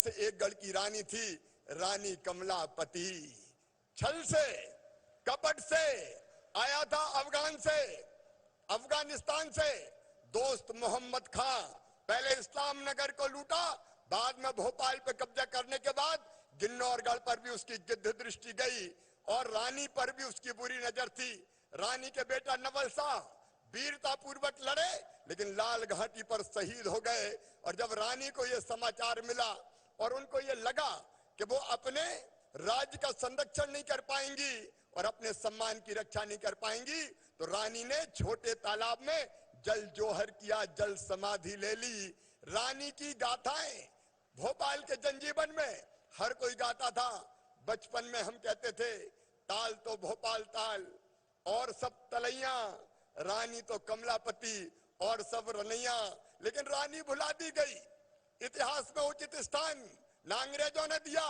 से एक गढ़ की रानी थी, रानी कमलापति। छल से, कपट से आया था अफगानिस्तान से दोस्त मोहम्मद खां। पहले इस्लाम नगर को लूटा, बाद में भोपाल पे कब्जा करने के बाद गिन्नौरगढ़ पर भी उसकी गिद्ध दृष्टि गई और रानी पर भी उसकी बुरी नजर थी। रानी के बेटा नवल शाह वीरता पूर्वक लड़े, लेकिन लाल घाटी पर शहीद हो गए। और जब रानी को यह समाचार मिला और उनको यह लगा कि वो अपने राज्य का संरक्षण नहीं कर पाएंगी और अपने सम्मान की रक्षा नहीं कर पाएंगी, तो रानी ने छोटे तालाब में जल जोहर किया, जल समाधि ले ली। रानी की गाथाएं भोपाल के जनजीवन में हर कोई गाता था। बचपन में हम कहते थे, ताल तो भोपाल ताल और सब तलैया, रानी तो कमलापति और सब रनैया। लेकिन रानी भुला दी गई। इतिहास में उचित स्थान ना अंग्रेजों ने दिया,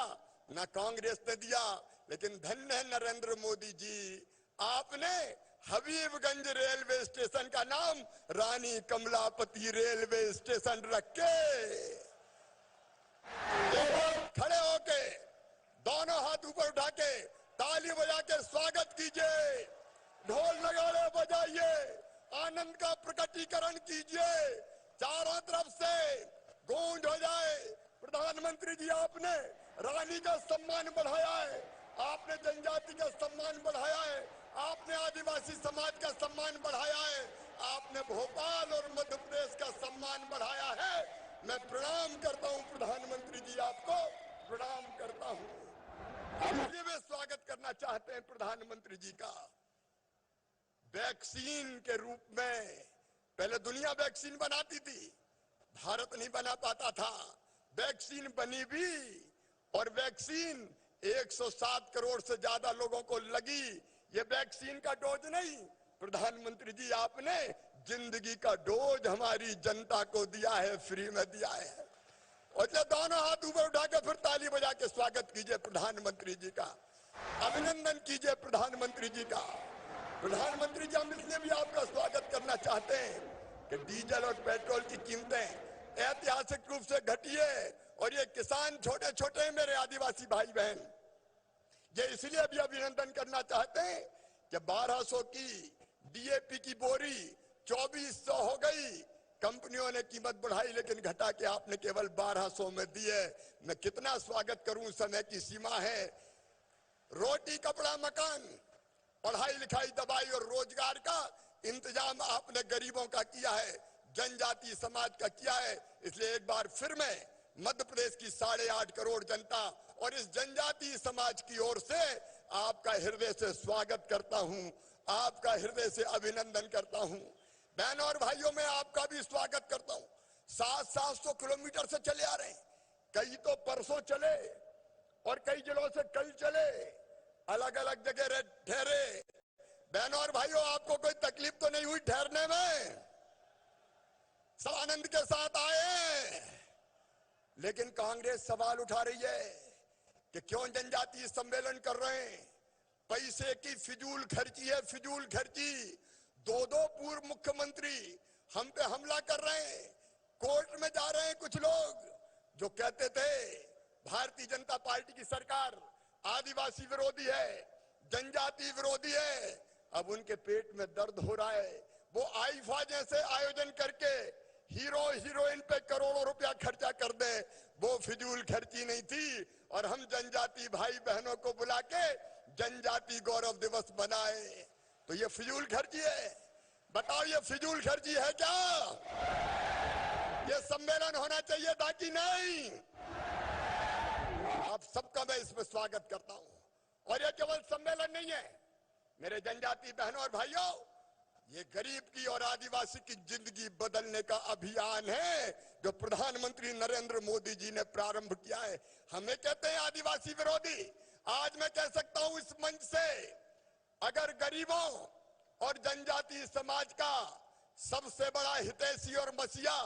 ना कांग्रेस ने दिया, लेकिन धन्य है नरेंद्र मोदी जी, आपने हबीबगंज रेलवे स्टेशन का नाम रानी कमलापति रेलवे स्टेशन रख के खड़े होके दोनों हाथ ऊपर उठा के ताली बजा के स्वागत कीजिए, ढोल नगाड़े बजाइए, आनंद का प्रकटीकरण कीजिए, चारों तरफ से गूंज हो जाए। प्रधानमंत्री जी, आपने रानी का सम्मान बढ़ाया है, आपने जनजाति का सम्मान बढ़ाया है, आपने आदिवासी समाज का सम्मान बढ़ाया है, आपने भोपाल और मध्य प्रदेश का सम्मान बढ़ाया है। मैं प्रणाम करता हूं प्रधानमंत्री जी, आपको प्रणाम करता हूं। इसलिए वे स्वागत करना चाहते हैं प्रधानमंत्री जी का। वैक्सीन के रूप में पहले दुनिया वैक्सीन बनाती थी, भारत नहीं बना पाता था। वैक्सीन बनी भी और वैक्सीन 107 करोड़ से ज्यादा लोगों को लगी। ये वैक्सीन का डोज नहीं, प्रधानमंत्री जी आपने जिंदगी का डोज हमारी जनता को दिया है, फ्री में दिया है। और दोनों हाथ ऊपर उठा के फिर ताली बजा के स्वागत कीजिए प्रधानमंत्री जी का, अभिनंदन कीजिए प्रधानमंत्री जी का। प्रधानमंत्री जी, हम इसलिए भी आपका स्वागत करना चाहते हैं कि डीजल और पेट्रोल की कीमतें ऐतिहासिक रूप से घटी है और ये किसान छोटे छोटे मेरे आदिवासी भाई बहन ये इसलिए भी अभिनंदन करना चाहते हैं कि 1200 की डीएपी की बोरी 2400 हो गई। कंपनियों ने कीमत बढ़ाई लेकिन घटा के आपने केवल 1200 में दी है। मैं कितना स्वागत करूं, समय की सीमा है। रोटी कपड़ा मकान, पढ़ाई लिखाई दवाई और रोजगार का इंतजाम आपने गरीबों का किया है, जनजाति समाज का किया है। इसलिए एक बार फिर मैं मध्य प्रदेश की 8.5 करोड़ जनता और इस जनजाति समाज की ओर से आपका हृदय से स्वागत करता हूं, आपका हृदय से अभिनंदन करता हूं। बहनों और भाइयों, मैं आपका भी स्वागत करता हूं। 700 किलोमीटर से चले आ रहे हैं, कई तो परसों चले और कई जिलों से कल चले, अलग अलग जगह ठहरे। बहनों और भाइयों, आपको कोई तकलीफ तो नहीं हुई ठहरने में? सब आनंद के साथ आए। लेकिन कांग्रेस सवाल उठा रही है कि क्यों जनजातीय सम्मेलन कर रहे हैं, पैसे की फिजूल खर्ची है, फिजूल खर्ची। दो पूर्व मुख्यमंत्री हम पे हमला कर रहे हैं, कोर्ट में जा रहे हैं कुछ लोग जो कहते थे भारतीय जनता पार्टी की सरकार आदिवासी विरोधी है, जनजाति विरोधी है। अब उनके पेट में दर्द हो रहा है। वो आईफा जैसे आयोजन करके हीरो हीरोइन पे करोड़ों रुपया खर्चा कर दे, वो फिजूल खर्ची नहीं थी। और हम जनजाति भाई बहनों को बुला के जनजाति गौरव दिवस बनाए, तो ये फिजूल खर्ची है? बताओ, ये फिजूल खर्ची है क्या? ये सम्मेलन होना चाहिए था कि नहीं? आप सबका मैं इसमें स्वागत करता हूं। और ये केवल सम्मेलन नहीं है मेरे जनजाति बहनों और भाइयों, ये गरीब की और आदिवासी की जिंदगी बदलने का अभियान है जो प्रधानमंत्री नरेंद्र मोदी जी ने प्रारंभ किया है। हमें कहते हैं आदिवासी विरोधी, आज मैं कह सकता हूं इस मंच से, अगर गरीबों और जनजाति समाज का सबसे बड़ा हितैषी और मसीहा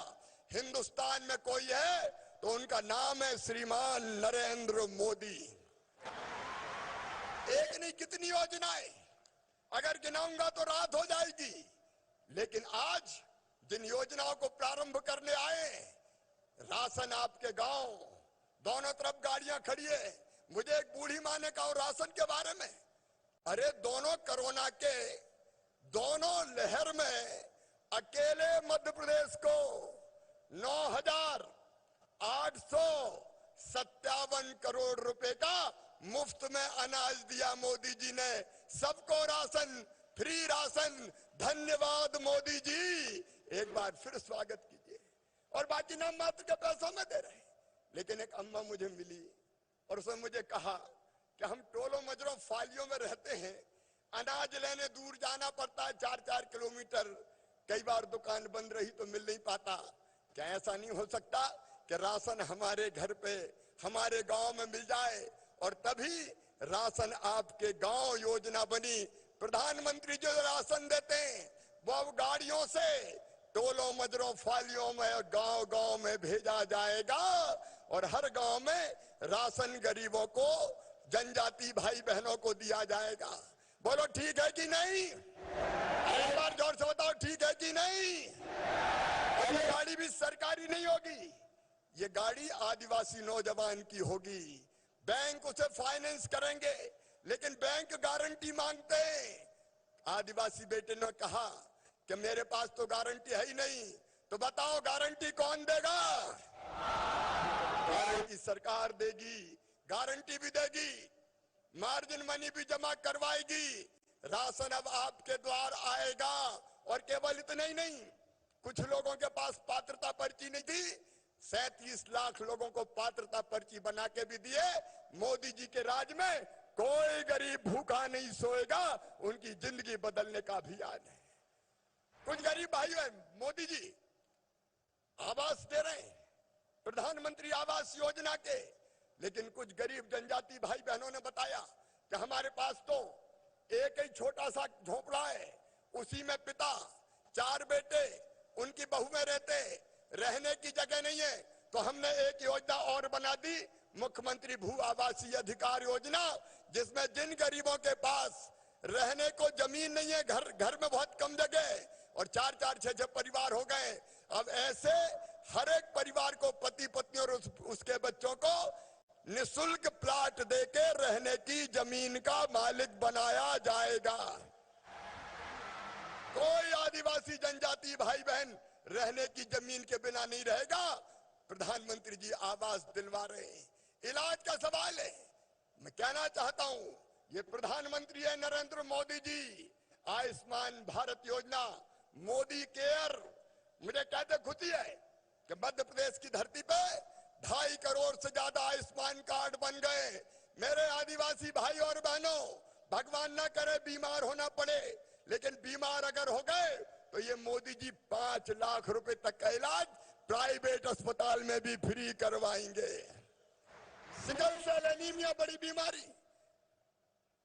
हिंदुस्तान में कोई है तो उनका नाम है श्रीमान नरेंद्र मोदी। एक नहीं कितनी योजनाएं, अगर गिनाऊंगा तो रात हो जाएगी। लेकिन आज जिन योजनाओं को प्रारंभ करने आए, राशन आपके गांव, दोनों तरफ गाड़ियां खड़ी है। मुझे एक बूढ़ी माँ ने कहा राशन के बारे में, अरे दोनों कोरोना के दोनों लहर में अकेले मध्य प्रदेश को 9,857 करोड़ रुपए का मुफ्त में अनाज दिया मोदी जी ने। सबको राशन, फ्री राशन। धन्यवाद मोदी जी, एक बार फिर स्वागत कीजिए। और बाकी नाम मात्र के पैसों में दे रहे हैं। लेकिन एक अम्मा मुझे मिली और उसने मुझे कहा कि हम टोलों मजरों फालियों में रहते हैं, अनाज लेने दूर जाना पड़ता है 4-4 किलोमीटर, कई बार दुकान बंद रही तो मिल नहीं पाता। क्या ऐसा नहीं हो सकता कि राशन हमारे घर पे, हमारे गांव में मिल जाए? और तभी राशन आपके गांव योजना बनी। प्रधानमंत्री जो राशन देते हैं वो अब गाड़ियों से टोलों मजरों फालियों में गांव गांव में भेजा जाएगा और हर गांव में राशन गरीबों को, जनजाति भाई बहनों को दिया जाएगा। बोलो ठीक है कि नहीं? एक बार जोर से बताओ ठीक है कि नहीं? ये गाड़ी भी सरकारी नहीं होगी, ये गाड़ी आदिवासी नौजवान की होगी। बैंक उसे फाइनेंस करेंगे, लेकिन बैंक गारंटी मांगते हैं। आदिवासी बेटे ने कहा कि मेरे पास तो गारंटी है ही नहीं, तो बताओ गारंटी कौन देगा? गारंटी सरकार देगी, गारंटी भी देगी, मार्जिन मनी भी जमा करवाएगी। राशन अब आपके द्वार आएगा। और केवल इतना ही नहीं, कुछ लोगों के पास पात्रता पर्ची नहीं थी, 37 लाख लोगों को पात्रता पर्ची बना के भी दिए। मोदी जी के राज में कोई गरीब भूखा नहीं सोएगा, उनकी जिंदगी बदलने का अभियान है। कुछ गरीब भाई है, मोदी जी आवास दे रहे हैं, प्रधानमंत्री आवास योजना के, लेकिन कुछ गरीब जनजाति भाई बहनों ने बताया कि हमारे पास तो एक ही छोटा सा झोपड़ा है, उसी में पिता, 4 बेटे, उनकी बहू में रहते, रहने की जगह नहीं है। तो हमने एक योजना और बना दी, मुख्यमंत्री भू आवासीय अधिकार योजना, जिसमें जिन गरीबों के पास रहने को जमीन नहीं है, घर में बहुत कम जगह है और 4-4, 6-6 परिवार हो गए, अब ऐसे हर एक परिवार को, पति पत्नी और उसके बच्चों को निःशुल्क प्लाट देके रहने की जमीन का मालिक बनाया जाएगा। कोई आदिवासी जनजाति भाई बहन रहने की जमीन के बिना नहीं रहेगा। प्रधानमंत्री जी आवास दिलवा रहे हैं। इलाज का सवाल है, मैं कहना चाहता हूं, ये प्रधानमंत्री है नरेंद्र मोदी जी, आयुष्मान भारत योजना, मोदी केयर। मुझे कहते खुशी है कि मध्य प्रदेश की धरती पे 2.5 करोड़ से ज्यादा आयुष्मान कार्ड बन गए। मेरे आदिवासी भाई और बहनों, भगवान ना करे बीमार होना पड़े, लेकिन बीमार अगर हो गए तो ये मोदी जी 5 लाख रुपए तक का इलाज प्राइवेट अस्पताल में भी फ्री करवाएंगे। सिकल सेल एनीमिया बड़ी बीमारी,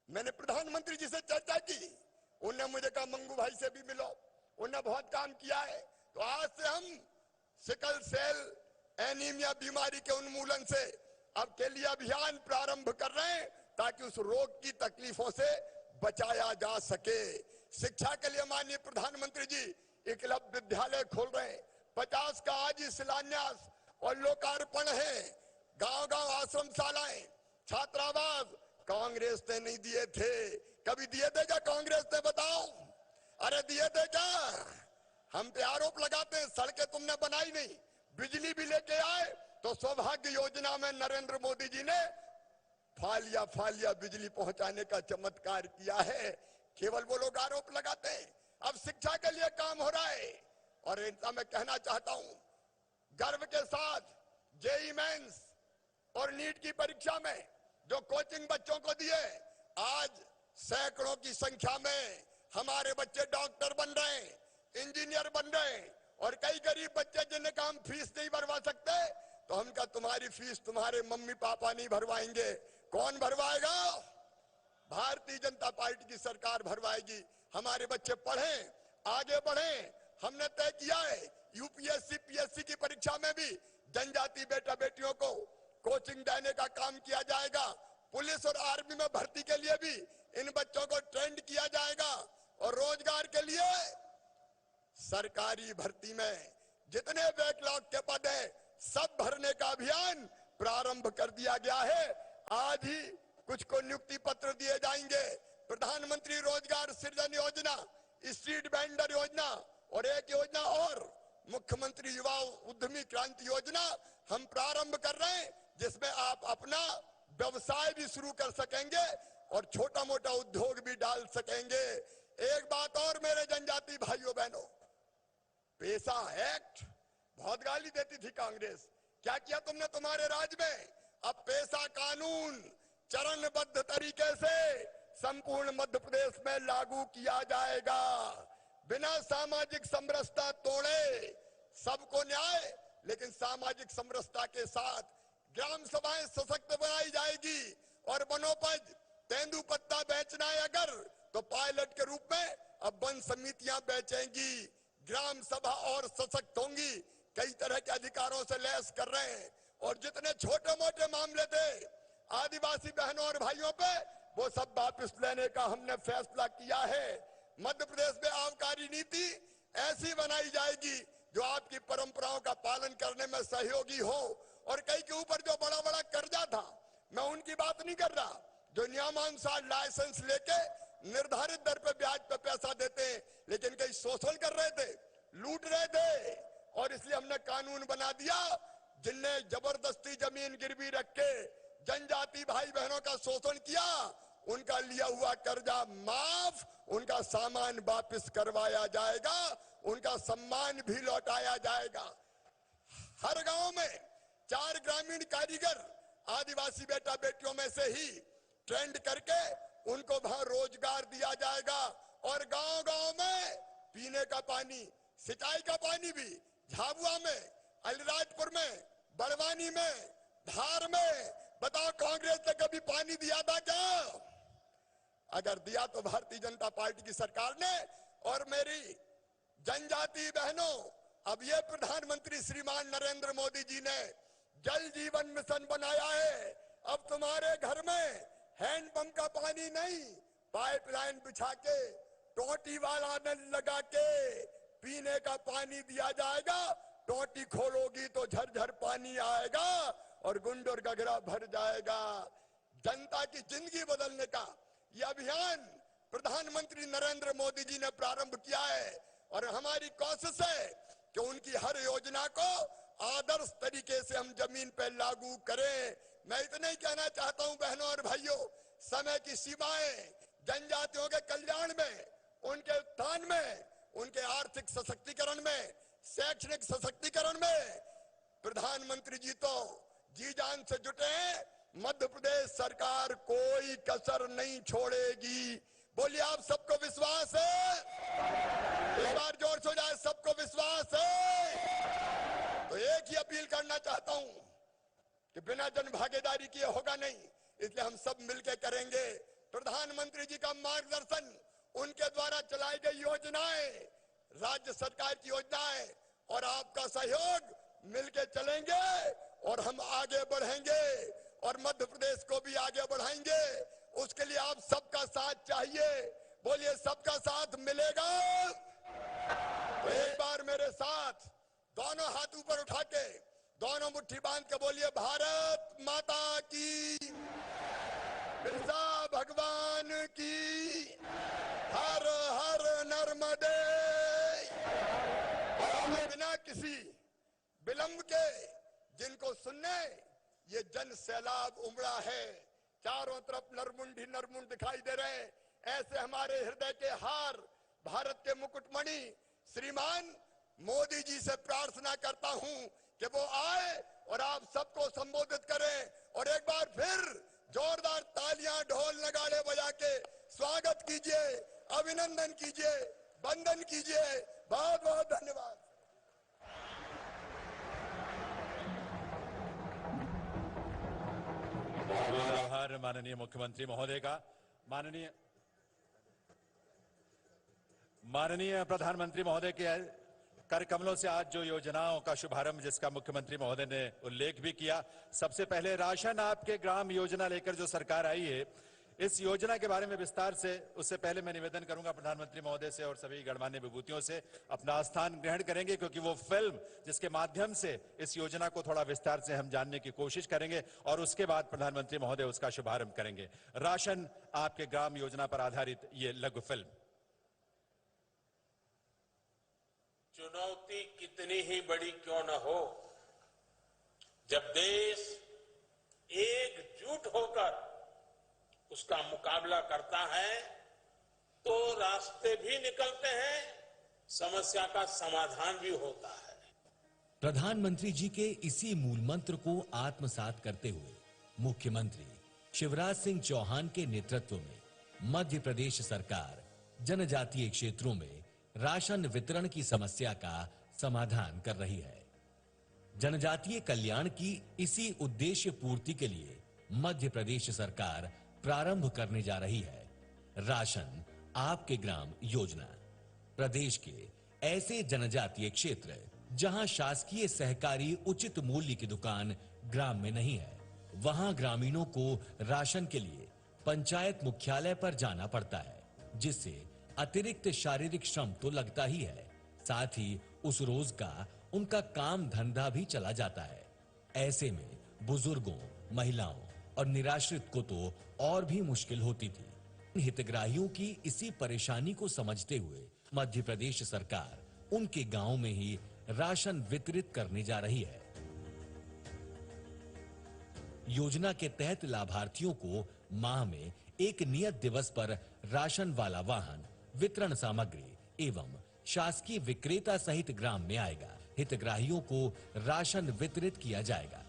मैंने प्रधानमंत्री जी से चर्चा की, उन्होंने मुझे कहा मंगू भाई से भी मिलो, उन्होंने बहुत काम किया है। तो आज से हम सिकल सेल एनीमिया बीमारी के उन्मूलन से अब के लिए अभियान प्रारंभ कर रहे हैं, ताकि उस रोग की तकलीफों से बचाया जा सके। शिक्षा के लिए माननीय प्रधानमंत्री जी एकलव्य विद्यालय खोल रहे हैं, 50 का आज ही शिलान्यास और लोकार्पण है। गांव-गांव आश्रम शालाएं, छात्रावास कांग्रेस ने नहीं दिए थे, कभी दिए थे क्या कांग्रेस ने? बताओ, अरे दिए थे क्या? हम पे आरोप लगाते हैं सड़कें तुमने बनाई नहीं, बिजली भी लेके आए तो सौभाग्य योजना में नरेंद्र मोदी जी ने फालिया बिजली पहुंचाने का चमत्कार किया है। केवल वो लोग आरोप लगाते हैं। अब शिक्षा के लिए काम हो रहा है और इनका मैं कहना चाहता हूं, गर्व के साथ जेईई मेंस और नीट की परीक्षा में जो कोचिंग बच्चों को दिए, आज सैकड़ों की संख्या में हमारे बच्चे डॉक्टर बन रहे हैं, इंजीनियर बन रहे हैं। और कई गरीब बच्चे जिन्हें कहा हम फीस नहीं भरवा सकते, तो हम कहा तुम्हारी फीस तुम्हारे मम्मी पापा नहीं भरवाएंगे। कौन भरवाएगा? भारतीय जनता पार्टी की सरकार भरवाएगी। हमारे बच्चे पढ़ें, आगे बढ़ें। हमने तय किया है यूपीएससी पीएससी की परीक्षा में भी जनजाति बेटा बेटियों को कोचिंग देने का काम किया जाएगा। पुलिस और आर्मी में भर्ती के लिए भी इन बच्चों को ट्रेंड किया जाएगा। और रोजगार के लिए सरकारी भर्ती में जितने बैकलॉग के पद हैं सब भरने का अभियान प्रारंभ कर दिया गया है। आज ही कुछ को नियुक्ति पत्र दिए जाएंगे। प्रधानमंत्री रोजगार सृजन योजना, स्ट्रीट वेंडर योजना और एक योजना और मुख्यमंत्री युवा उद्यमी क्रांति योजना हम प्रारंभ कर रहे हैं, जिसमें आप अपना व्यवसाय भी शुरू कर सकेंगे और छोटा मोटा उद्योग भी डाल सकेंगे। एक बात और मेरे जनजाति भाइयों बहनों, पेशा एक्ट बहुत गाली देती थी कांग्रेस, क्या किया तुमने तुम्हारे राज में? अब पेशा कानून चरणबद्ध तरीके से संपूर्ण मध्य प्रदेश में लागू किया जाएगा। बिना सामाजिक समरसता तोड़े सबको न्याय, लेकिन सामाजिक समरसता के साथ ग्राम सभाएं सशक्त बनाई जाएगी और वनोपज तेंदुपत्ता बेचना है अगर तो पायलट के रूप में अब वन समितियां बेचेंगी। ग्राम सभा और सशक्त होंगी, कई तरह के अधिकारों से लैस कर रहे हैं। और जितने छोटे मोटे मामले थे आदिवासी बहनों और भाइयों पे, वो सब वापस लेने का हमने फैसला किया है। मध्य प्रदेश में आबकारी नीति ऐसी बनाई जाएगी जो आपकी परंपराओं का पालन करने में सहयोगी हो। और कई के ऊपर जो बड़ा बड़ा कर्जा था, मैं उनकी बात नहीं कर रहा, जो नियमानुसार लाइसेंस लेके निर्धारित दर पे ब्याज पे पैसा देते, लेकिन कई शोषण कर रहे थे, लूट रहे थे। और इसलिए हमने कानून बना दिया, जिनने जबरदस्ती जमीन गिरवी रख के जनजाति भाई बहनों का शोषण किया, उनका लिया हुआ कर्जा माफ, उनका सामान वापस करवाया जाएगा, उनका सम्मान भी लौटाया जाएगा। हर गांव में 4 ग्रामीण कारीगर आदिवासी बेटा बेटियों में से ही ट्रेंड करके उनको वहां रोजगार दिया जाएगा। और गांव गांव में पीने का पानी, सिंचाई का पानी भी झाबुआ में, अलीराजपुर में, बड़वानी में, धार में, बताओ कांग्रेस ने कभी पानी दिया था क्या? अगर दिया तो भारतीय जनता पार्टी की सरकार ने। और मेरी जनजाति बहनों, अब ये प्रधानमंत्री श्रीमान नरेंद्र मोदी जी ने जल जीवन मिशन बनाया है। अब तुम्हारे घर में हैंडपंप का पानी नहीं, पाइपलाइन बिछा के टोटी वाला नल लगा के पीने का पानी दिया जाएगा। टोटी खोलोगी तो झरझर पानी आएगा और गुंडोर गगरा भर जाएगा। जनता की जिंदगी बदलने का यह अभियान प्रधानमंत्री नरेंद्र मोदी जी ने प्रारंभ किया है और हमारी कोशिश है कि उनकी हर योजना को आदर्श तरीके से हम जमीन पर लागू करें। मैं इतना ही कहना चाहता हूं बहनों और भाइयों, समय की सीमाएं जनजातियों के कल्याण में, उनके उत्थान में, उनके आर्थिक सशक्तिकरण में, शैक्षणिक सशक्तिकरण में प्रधानमंत्री जी तो जी जान से जुटे हैं। मध्य प्रदेश सरकार कोई कसर नहीं छोड़ेगी। बोलिए, आप सबको विश्वास है? एक बार जोर से हो जाए, सबको विश्वास है? तो एक ही अपील करना चाहता हूं कि बिना जन भागीदारी किए होगा नहीं, इसलिए हम सब मिलकर करेंगे। प्रधानमंत्री जी का मार्गदर्शन, उनके द्वारा चलाई गई योजनाएं, राज्य सरकार की योजनाएं और आपका सहयोग मिलके चलेंगे और हम आगे बढ़ेंगे और मध्य प्रदेश को भी आगे बढ़ाएंगे। उसके लिए आप सबका साथ चाहिए। बोलिए, सबका साथ मिलेगा? तो एक बार मेरे साथ दोनों हाथ ऊपर उठा के, दोनों मुट्ठी बांध के बोलिए, भारत माता की, बिरसा भगवान की, हर हर नर्मदे। बिना किसी विलंब के जिनको सुनने ये जन सैलाब उमड़ा है, चारों तरफ नरमुंड ही नरमुंड दिखाई दे रहे हैं, ऐसे हमारे हृदय के हार, भारत के मुकुटमणि श्रीमान मोदी जी से प्रार्थना करता हूं कि वो आए और आप सबको संबोधित करें और एक बार फिर जोरदार तालियां, ढोल, नगाड़े बजा के स्वागत कीजिए, अभिनंदन कीजिए, वंदन कीजिए। बहुत बहुत धन्यवाद। आभार माननीय मुख्यमंत्री महोदय का। माननीय प्रधानमंत्री महोदय के कर कमलों से आज जो योजनाओं का शुभारंभ, जिसका मुख्यमंत्री महोदय ने उल्लेख भी किया, सबसे पहले राशन आपके ग्राम योजना लेकर जो सरकार आई है, इस योजना के बारे में विस्तार से उससे पहले मैं निवेदन करूंगा प्रधानमंत्री महोदय से और सभी गणमान्य विभूतियों से अपना स्थान ग्रहण करेंगे, क्योंकि वो फिल्म जिसके माध्यम से इस योजना को थोड़ा विस्तार से हम जानने की कोशिश करेंगे और उसके बाद प्रधानमंत्री महोदय उसका शुभारंभ करेंगे। राशन आपके ग्राम योजना पर आधारित ये लघु फिल्म। चुनौती कितनी ही बड़ी क्यों न हो, जब देश एकजुट होकर उसका मुकाबला करता है तो रास्ते भी निकलते हैं, समस्या का समाधान भी होता है। प्रधानमंत्री जी के इसी मूल मंत्र को आत्मसात करते हुए मुख्यमंत्री शिवराज सिंह चौहान के नेतृत्व में मध्य प्रदेश सरकार जनजातीय क्षेत्रों में राशन वितरण की समस्या का समाधान कर रही है। जनजातीय कल्याण की इसी उद्देश्य पूर्ति के लिए मध्य प्रदेश सरकार प्रारंभ करने जा रही है राशन आपके ग्राम योजना। प्रदेश के ऐसे जनजातीय क्षेत्र जहां शासकीय सहकारी उचित मूल्य की दुकान ग्राम में नहीं है, वहां ग्रामीणों को राशन के लिए पंचायत मुख्यालय पर जाना पड़ता है, जिससे अतिरिक्त शारीरिक श्रम तो लगता ही है, साथ ही उस रोज का उनका काम धंधा भी चला जाता है। ऐसे में बुजुर्गों, महिलाओं और निराश्रित को तो और भी मुश्किल होती थी। हितग्राहियों की इसी परेशानी को समझते हुए मध्य प्रदेश सरकार उनके गांव में ही राशन वितरित करने जा रही है। योजना के तहत लाभार्थियों को माह में एक नियत दिवस पर राशन वाला वाहन, वितरण सामग्री एवं शासकीय विक्रेता सहित ग्राम में आएगा। हितग्राहियों को राशन वितरित किया जाएगा।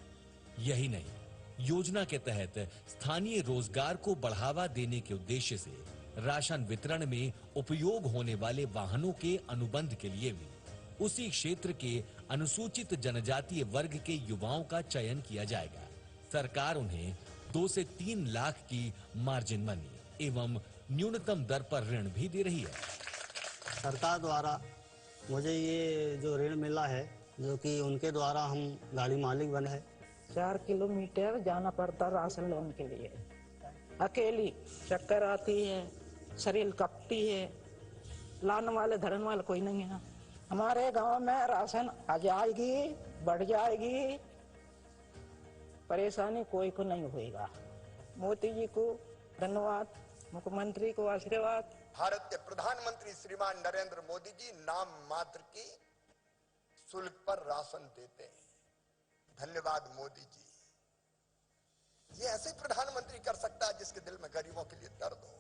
यही नहीं, योजना के तहत स्थानीय रोजगार को बढ़ावा देने के उद्देश्य से राशन वितरण में उपयोग होने वाले वाहनों के अनुबंध के लिए भी उसी क्षेत्र के अनुसूचित जनजातीय वर्ग के युवाओं का चयन किया जाएगा। सरकार उन्हें 2 से 3 लाख की मार्जिन मनी एवं न्यूनतम दर पर ऋण भी दे रही है। सरकार द्वारा मुझे ये जो ऋण मिला है, जो कि उनके द्वारा हम गाड़ी मालिक बने हैं। 4 किलोमीटर जाना पड़ता राशन लेने के लिए। अकेली चक्कर आती है, शरीर कपती है, लाने वाले धरने वाले कोई नहीं है। हमारे गांव में राशन आ जाएगी, बढ़ जाएगी, परेशानी कोई को नहीं होएगा। मोदी जी को धन्यवाद, मुख्यमंत्री को आशीर्वाद। भारत के प्रधानमंत्री श्रीमान नरेंद्र मोदी जी नाम मात्र की शुल्क पर राशन देते हैं। धन्यवाद मोदी जी। ये ऐसे प्रधानमंत्री कर सकता है जिसके दिल में गरीबों के लिए दर्द हो।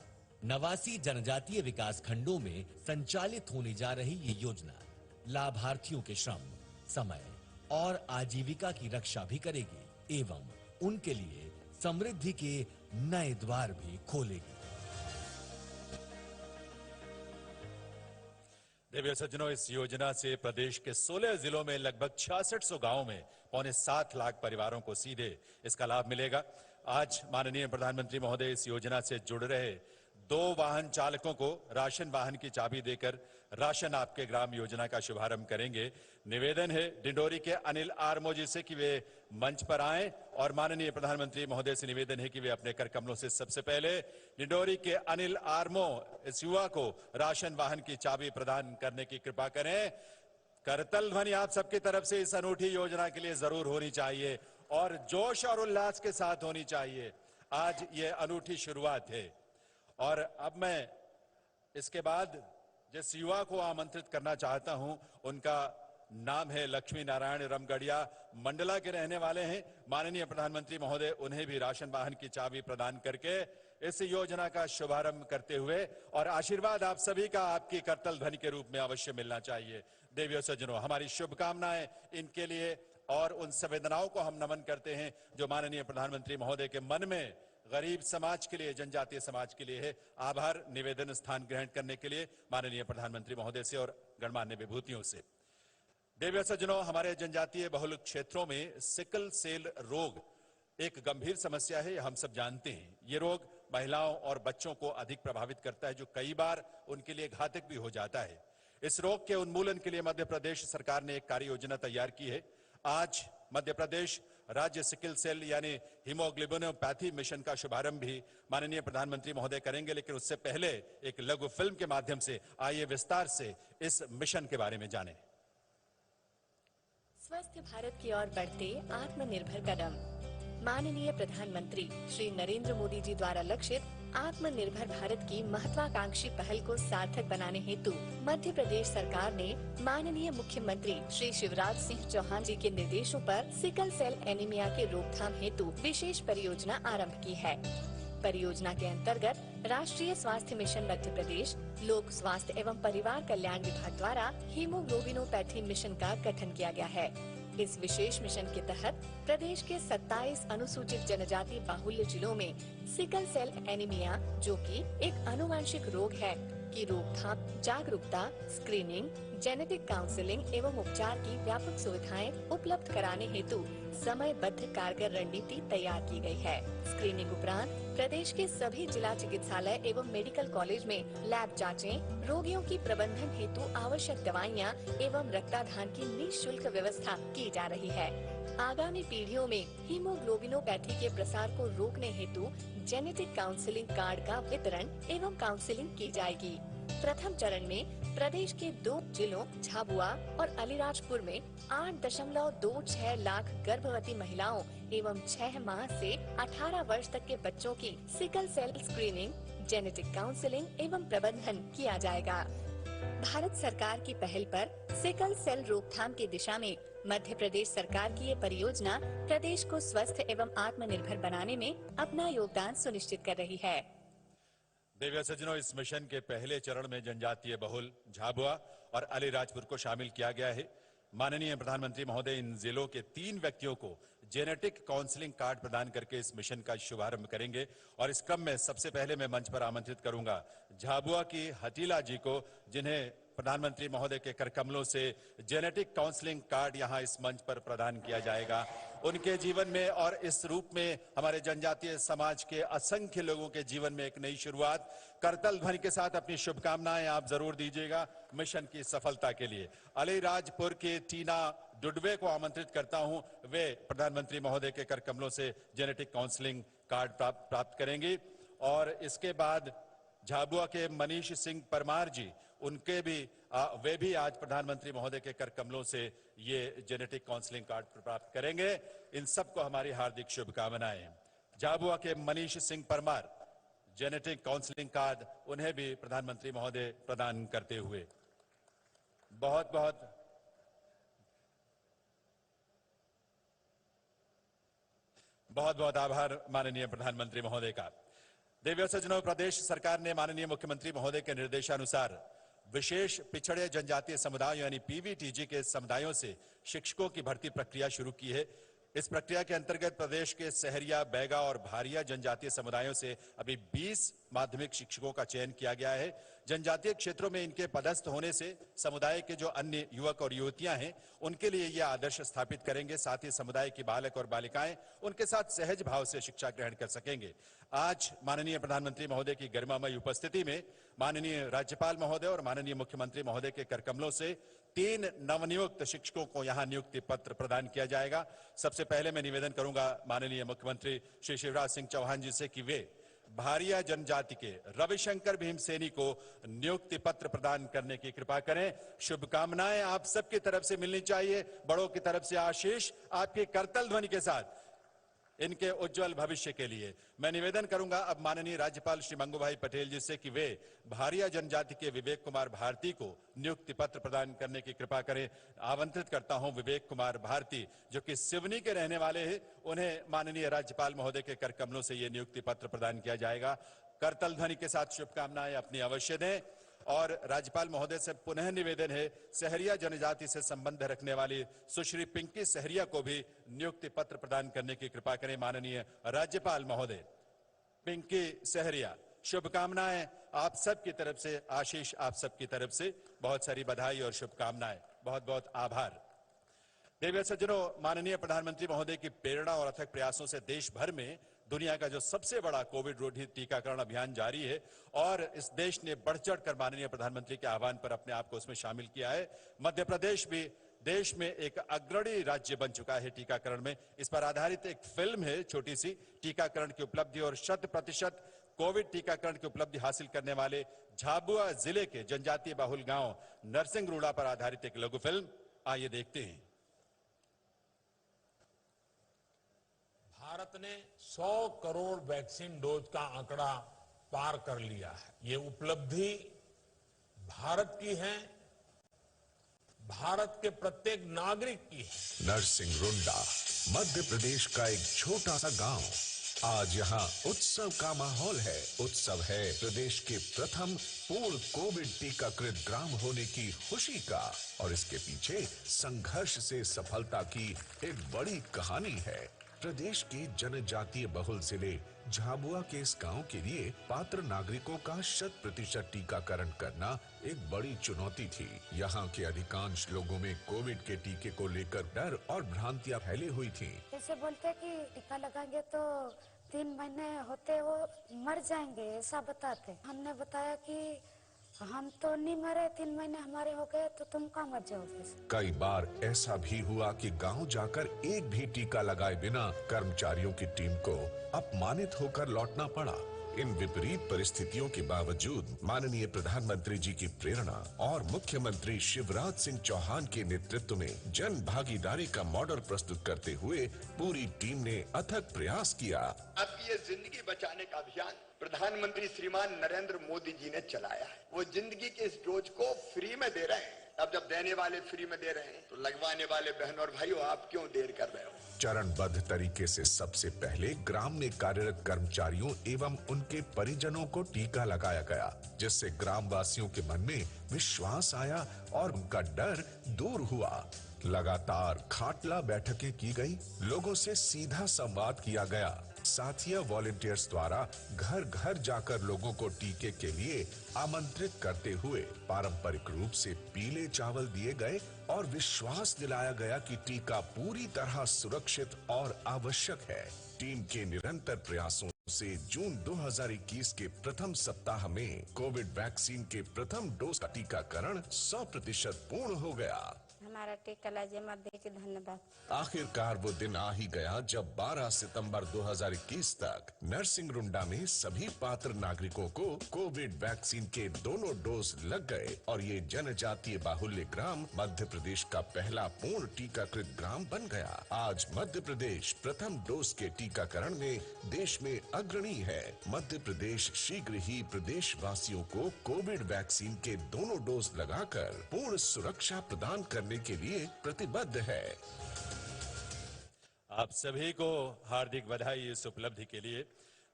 89 जनजातीय विकास खंडों में संचालित होने जा रही ये योजना लाभार्थियों के श्रम, समय और आजीविका की रक्षा भी करेगी एवं उनके लिए समृद्धि के नए द्वार भी खोलेगी। देवी सज्जनों, इस योजना से प्रदेश के 16 जिलों में लगभग 6600 गांवों में 7.25 लाख परिवारों को सीधे इसका लाभ मिलेगा। आज माननीय प्रधानमंत्री महोदय इस योजना से जुड़ रहे 2 वाहन चालकों को राशन वाहन की चाबी देकर राशन आपके ग्राम योजना का शुभारंभ करेंगे। निवेदन है डिंडोरी के अनिल आरमो जी से कि वे मंच पर आएं और माननीय प्रधानमंत्री महोदय से निवेदन है कि वे अपने कर कमलों से सबसे पहले डिंडोरी के अनिल आरमो इस युवा को राशन वाहन की चाबी प्रदान करने की कृपा करें। करतल ध्वनि आप सबकी तरफ से इस अनूठी योजना के लिए जरूर होनी चाहिए और जोश और उल्लास के साथ होनी चाहिए। आज ये अनूठी शुरुआत है और अब मैं इसके बाद जिस युवा को आमंत्रित करना चाहता हूं, उनका नाम है लक्ष्मी नारायण रमगढ़िया, मंडला के रहने वाले हैं। माननीय प्रधानमंत्री महोदय उन्हें भी राशन वाहन की चाबी प्रदान करके इस योजना का शुभारंभ करते हुए और आशीर्वाद आप सभी का आपकी करतल ध्वनि के रूप में अवश्य मिलना चाहिए। देवियों सज्जनों, हमारी शुभकामनाएं इनके लिए और उन संवेदनाओं को हम नमन करते हैं जो माननीय प्रधानमंत्री महोदय के मन में गरीब समाज के लिए, जनजातीय समाज के लिए है। आभार निवेदन स्थान ग्रहण करने के लिए माननीय प्रधानमंत्री महोदय से और गणमान्य विभूतियों से। देवियों सज्जनों, हमारे जनजातीय बहुल क्षेत्रों में सिकल सेल रोग एक गंभीर समस्या है, हम सब जानते हैं। ये रोग महिलाओं और बच्चों को अधिक प्रभावित करता है, जो कई बार उनके लिए घातक भी हो जाता है। इस रोग के उन्मूलन के लिए मध्य प्रदेश सरकार ने एक कार्य योजना तैयार की है। आज मध्य प्रदेश राज्य सिकल सेल यानी हीमोग्लोबिनोपैथी मिशन का शुभारंभ भी माननीय प्रधानमंत्री महोदय करेंगे। लेकिन उससे पहले एक लघु फिल्म के माध्यम से आइए विस्तार से इस मिशन के बारे में जानें। स्वस्थ भारत की ओर बढ़ते आत्मनिर्भर कदम। माननीय प्रधानमंत्री श्री नरेंद्र मोदी जी द्वारा लक्षित आत्मनिर्भर भारत की महत्वाकांक्षी पहल को सार्थक बनाने हेतु मध्य प्रदेश सरकार ने माननीय मुख्यमंत्री श्री शिवराज सिंह चौहान जी के निर्देशों पर सिकल सेल एनीमिया के रोकथाम हेतु विशेष परियोजना आरंभ की है। परियोजना के अंतर्गत राष्ट्रीय स्वास्थ्य मिशन मध्य प्रदेश, लोक स्वास्थ्य एवं परिवार कल्याण विभाग द्वारा हीमोग्लोबिनोपैथी मिशन का गठन किया गया है। इस विशेष मिशन के तहत प्रदेश के 27 अनुसूचित जनजाति बाहुल्य जिलों में सिकल सेल एनीमिया, जो कि एक आनुवंशिक रोग है, की रोकथाम, जागरूकता, स्क्रीनिंग, जेनेटिक काउंसलिंग एवं उपचार की व्यापक सुविधाएं उपलब्ध कराने हेतु समयबद्ध कारगर रणनीति तैयार की गई है। स्क्रीनिंग उपरांत प्रदेश के सभी जिला चिकित्सालय एवं मेडिकल कॉलेज में लैब जांचें, रोगियों की प्रबंधन हेतु आवश्यक दवाइयां एवं रक्ताधान की निःशुल्क व्यवस्था की जा रही है। आगामी पीढ़ियों में हीमोग्लोबिनोपैथी के प्रसार को रोकने हेतु जेनेटिक काउंसलिंग कार्ड का वितरण एवं काउंसलिंग की जाएगी। प्रथम चरण में प्रदेश के 2 जिलों झाबुआ और अलीराजपुर में 8.26 लाख गर्भवती महिलाओं एवं 6 माह से 18 वर्ष तक के बच्चों की sickle cell screening, genetic counselling एवं प्रबंधन किया जाएगा। भारत सरकार की पहल पर सिकल सेल रोकथाम की दिशा में मध्य प्रदेश सरकार की ये परियोजना प्रदेश को स्वस्थ एवं आत्मनिर्भर बनाने में अपना योगदान सुनिश्चित कर रही है। देवी सज्जनों, इस मिशन के पहले चरण में जनजातीय बहुल झाबुआ और अलीराजपुर को शामिल किया गया है। माननीय प्रधानमंत्री महोदय इन जिलों के 3 व्यक्तियों को जेनेटिक काउंसलिंग कार्ड प्रदान करके इस मिशन का शुभारंभ करेंगे। और इस क्रम में सबसे पहले मैं मंच पर आमंत्रित करूंगा झाबुआ की हतीला जी को, जिन्हें प्रधानमंत्री महोदय के करकमलों से जेनेटिक काउंसलिंग कार्ड यहां इस मंच पर प्रदान किया जाएगा। उनके जीवन में और इस रूप में हमारे जनजातीय समाज के असंख्य लोगों के जीवन में एक नई शुरुआत। करतल ध्वनि के साथ अपनी शुभकामनाएं आप जरूर दीजिएगा मिशन की सफलता के लिए। अलीराजपुर की टीना डुडवे को आमंत्रित करता हूं, वे प्रधानमंत्री महोदय के करकमलों से जेनेटिक काउंसलिंग कार्ड प्राप्त करेंगी। और इसके बाद झाबुआ के मनीष सिंह परमार जी, उनके भी वे भी आज प्रधानमंत्री महोदय के करकमलों से ये जेनेटिक काउंसलिंग कार्ड प्राप्त करेंगे। इन सबको हमारी हार्दिक शुभकामनाएं। झाबुआ के Manish Singh Parmar genetic counselling card उन्हें भी प्रधानमंत्री महोदय प्रदान करते हुए बहुत बहुत आभार माननीय प्रधानमंत्री महोदय का। देवी सज्जनों, प्रदेश सरकार ने माननीय मुख्यमंत्री महोदय के निर्देशानुसार विशेष पिछड़े जनजातीय समुदायों यानी पीवीटीजी के समुदायों से शिक्षकों की भर्ती प्रक्रिया शुरू की है। इस प्रक्रिया के अंतर्गत प्रदेश के सहरिया, बैगा और भारिया जनजातीय समुदायों से अभी 20 माध्यमिक शिक्षकों का चयन किया गया है। जनजातीय क्षेत्रों में इनके पदस्थ होने से समुदाय के जो अन्य युवक और युवतियां हैं उनके लिए यह आदर्श स्थापित करेंगे। साथ ही समुदाय की बालक और बालिकाएं उनके साथ सहज भाव से शिक्षा ग्रहण कर सकेंगे। आज माननीय प्रधानमंत्री महोदय की गरिमामयी उपस्थिति में माननीय राज्यपाल महोदय और माननीय मुख्यमंत्री महोदय के करकमलों से 3 नवनियुक्त शिक्षकों को यहां नियुक्ति पत्र प्रदान किया जाएगा। सबसे पहले मैं निवेदन करूंगा माननीय मुख्यमंत्री श्री शिवराज सिंह चौहान जी से कि वे भारिया जनजाति के रविशंकर भीमसेनी को नियुक्ति पत्र प्रदान करने की कृपा करें। शुभकामनाएं आप सबकी तरफ से मिलनी चाहिए, बड़ों की तरफ से आशीष आपके करतल ध्वनि के साथ इनके उज्जवल भविष्य के लिए। मैं निवेदन करूंगा अब माननीय राज्यपाल श्री मंगूभाई पटेल जी से कि वे भारिया जनजाति के विवेक कुमार भारती को नियुक्ति पत्र प्रदान करने की कृपा करें। आमंत्रित करता हूं विवेक कुमार भारती, जो कि सिवनी के रहने वाले हैं, उन्हें माननीय राज्यपाल महोदय के करकमलों से यह नियुक्ति पत्र प्रदान किया जाएगा। करतल ध्वनि के साथ शुभकामनाएं अपनी अवश्य दें। और राज्यपाल महोदय से पुनः निवेदन है, सहरिया जनजाति से संबंध रखने वाली सुश्री पिंकी सहरिया को भी नियुक्ति पत्र प्रदान करने की कृपा करें माननीय राज्यपाल महोदय। पिंकी सहरिया, शुभकामनाएं आप सबकी तरफ से, आशीष आप सबकी तरफ से, बहुत सारी बधाई और शुभकामनाएं, बहुत बहुत आभार। देवी सज्जनों, माननीय प्रधानमंत्री महोदय की प्रेरणा और अथक प्रयासों से देश भर में दुनिया का जो सबसे बड़ा कोविड रोधी टीकाकरण अभियान जारी है और इस देश ने बढ़ चढ़ कर माननीय प्रधानमंत्री के आह्वान पर अपने आप को उसमें शामिल किया है। मध्य प्रदेश भी देश में एक अग्रणी राज्य बन चुका है टीकाकरण में। इस पर आधारित एक फिल्म है छोटी सी, टीकाकरण की उपलब्धि और 100% कोविड टीकाकरण की उपलब्धि हासिल करने वाले झाबुआ जिले के जनजातीय बहुल गांव नरसिंगरुड़ा पर आधारित एक लघु फिल्म। आइए देखते हैं। भारत ने 100 करोड़ वैक्सीन डोज का आंकड़ा पार कर लिया है। ये उपलब्धि भारत की है, भारत के प्रत्येक नागरिक की है। नरसिंगरुड़ा मध्य प्रदेश का एक छोटा सा गांव। आज यहाँ उत्सव का माहौल है। उत्सव है प्रदेश के प्रथम पूर्ण कोविड टीकाकृत ग्राम होने की खुशी का, और इसके पीछे संघर्ष से सफलता की एक बड़ी कहानी है। प्रदेश के जनजातीय बहुल जिले झाबुआ के इस गांव के लिए पात्र नागरिकों का 100% टीकाकरण करना एक बड़ी चुनौती थी। यहाँ के अधिकांश लोगों में कोविड के टीके को लेकर डर और भ्रांतियां फैली हुई थी। जैसे बोलते कि टीका लगाएंगे तो 3 महीने होते वो मर जाएंगे, ऐसा बताते। हमने बताया कि हम तो नहीं मरे, 3 महीने हमारे हो गए तो तुम कहाँ मर जाओगे। कई बार ऐसा भी हुआ कि गांव जाकर एक भी टीका लगाए बिना कर्मचारियों की टीम को अपमानित होकर लौटना पड़ा। इन विपरीत परिस्थितियों के बावजूद माननीय प्रधानमंत्री जी की प्रेरणा और मुख्यमंत्री शिवराज सिंह चौहान के नेतृत्व में जन भागीदारी का मॉडल प्रस्तुत करते हुए पूरी टीम ने अथक प्रयास किया। अब ये जिंदगी बचाने का अभियान प्रधानमंत्री श्रीमान नरेंद्र मोदी जी ने चलाया है। वो जिंदगी के इस डोज को फ्री में दे रहे हैं। अब जब देने वाले फ्री में दे रहे हैं तो लगवाने वाले बहन और भाइयों आप क्यों देर कर रहे हो। चरणबद्ध तरीके से सबसे पहले ग्राम में कार्यरत कर्मचारियों एवं उनके परिजनों को टीका लगाया गया, जिससे ग्राम वासियों के मन में विश्वास आया और उनका डर दूर हुआ। लगातार खाटला बैठकें की गई, लोगों से सीधा संवाद किया गया। साथिया वॉलंटियर्स द्वारा घर घर जाकर लोगों को टीके के लिए आमंत्रित करते हुए पारंपरिक रूप से पीले चावल दिए गए और विश्वास दिलाया गया कि टीका पूरी तरह सुरक्षित और आवश्यक है। टीम के निरंतर प्रयासों से जून 2021 के प्रथम सप्ताह में कोविड वैक्सीन के प्रथम डोज का टीकाकरण 100% पूर्ण हो गया। हमारा टीका लाजे मत दे के धन्यवाद। आखिरकार वो दिन आ ही गया जब 12 सितंबर 2021 तक नरसिंगरुड़ा में सभी पात्र नागरिकों को कोविड वैक्सीन के दोनों डोज लग गए और ये जनजातीय बाहुल्य ग्राम मध्य प्रदेश का पहला पूर्ण टीकाकृत ग्राम बन गया। आज मध्य प्रदेश प्रथम डोज के टीकाकरण में देश में अग्रणी है। मध्य प्रदेश शीघ्र ही प्रदेश वासियों को कोविड वैक्सीन के दोनों डोज लगाकर पूर्ण सुरक्षा प्रदान करने के लिए प्रतिबद्ध है। आप सभी को हार्दिक बधाई इस उपलब्धि के लिए।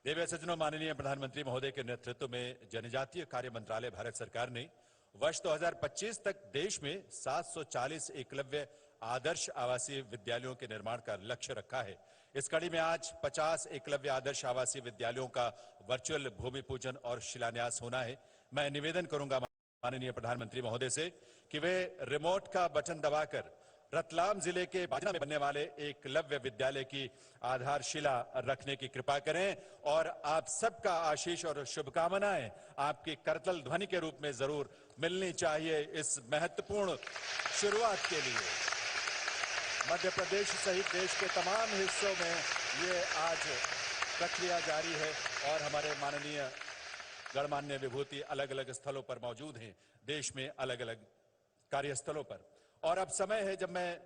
देवी सज्जनों, माननीय प्रधानमंत्री महोदय के नेतृत्व में जनजातीय कार्य मंत्रालय भारत सरकार ने वर्ष 2025 तक देश में 740 एकलव्य आदर्श आवासीय विद्यालयों के निर्माण का लक्ष्य रखा है। इस कड़ी में आज 50 एकलव्य आदर्श आवासीय विद्यालयों का वर्चुअल भूमि पूजन और शिलान्यास होना है। मैं निवेदन करूंगा माननीय प्रधानमंत्री महोदय से कि वे रिमोट का बटन दबाकर रतलाम जिले के बाजना में बनने वाले एकलव्य विद्यालय की आधारशिला रखने की कृपा करें और आप सबका आशीष और शुभकामनाएं आपकी करतल ध्वनि के रूप में जरूर मिलनी चाहिए इस महत्वपूर्ण शुरुआत के लिए। मध्य प्रदेश सहित देश के तमाम हिस्सों में ये आज प्रक्रिया जारी है और हमारे माननीय गणमान्य विभूति अलग अलग स्थलों पर मौजूद हैं, देश में अलग अलग कार्यस्थलों पर। और अब समय है जब मैं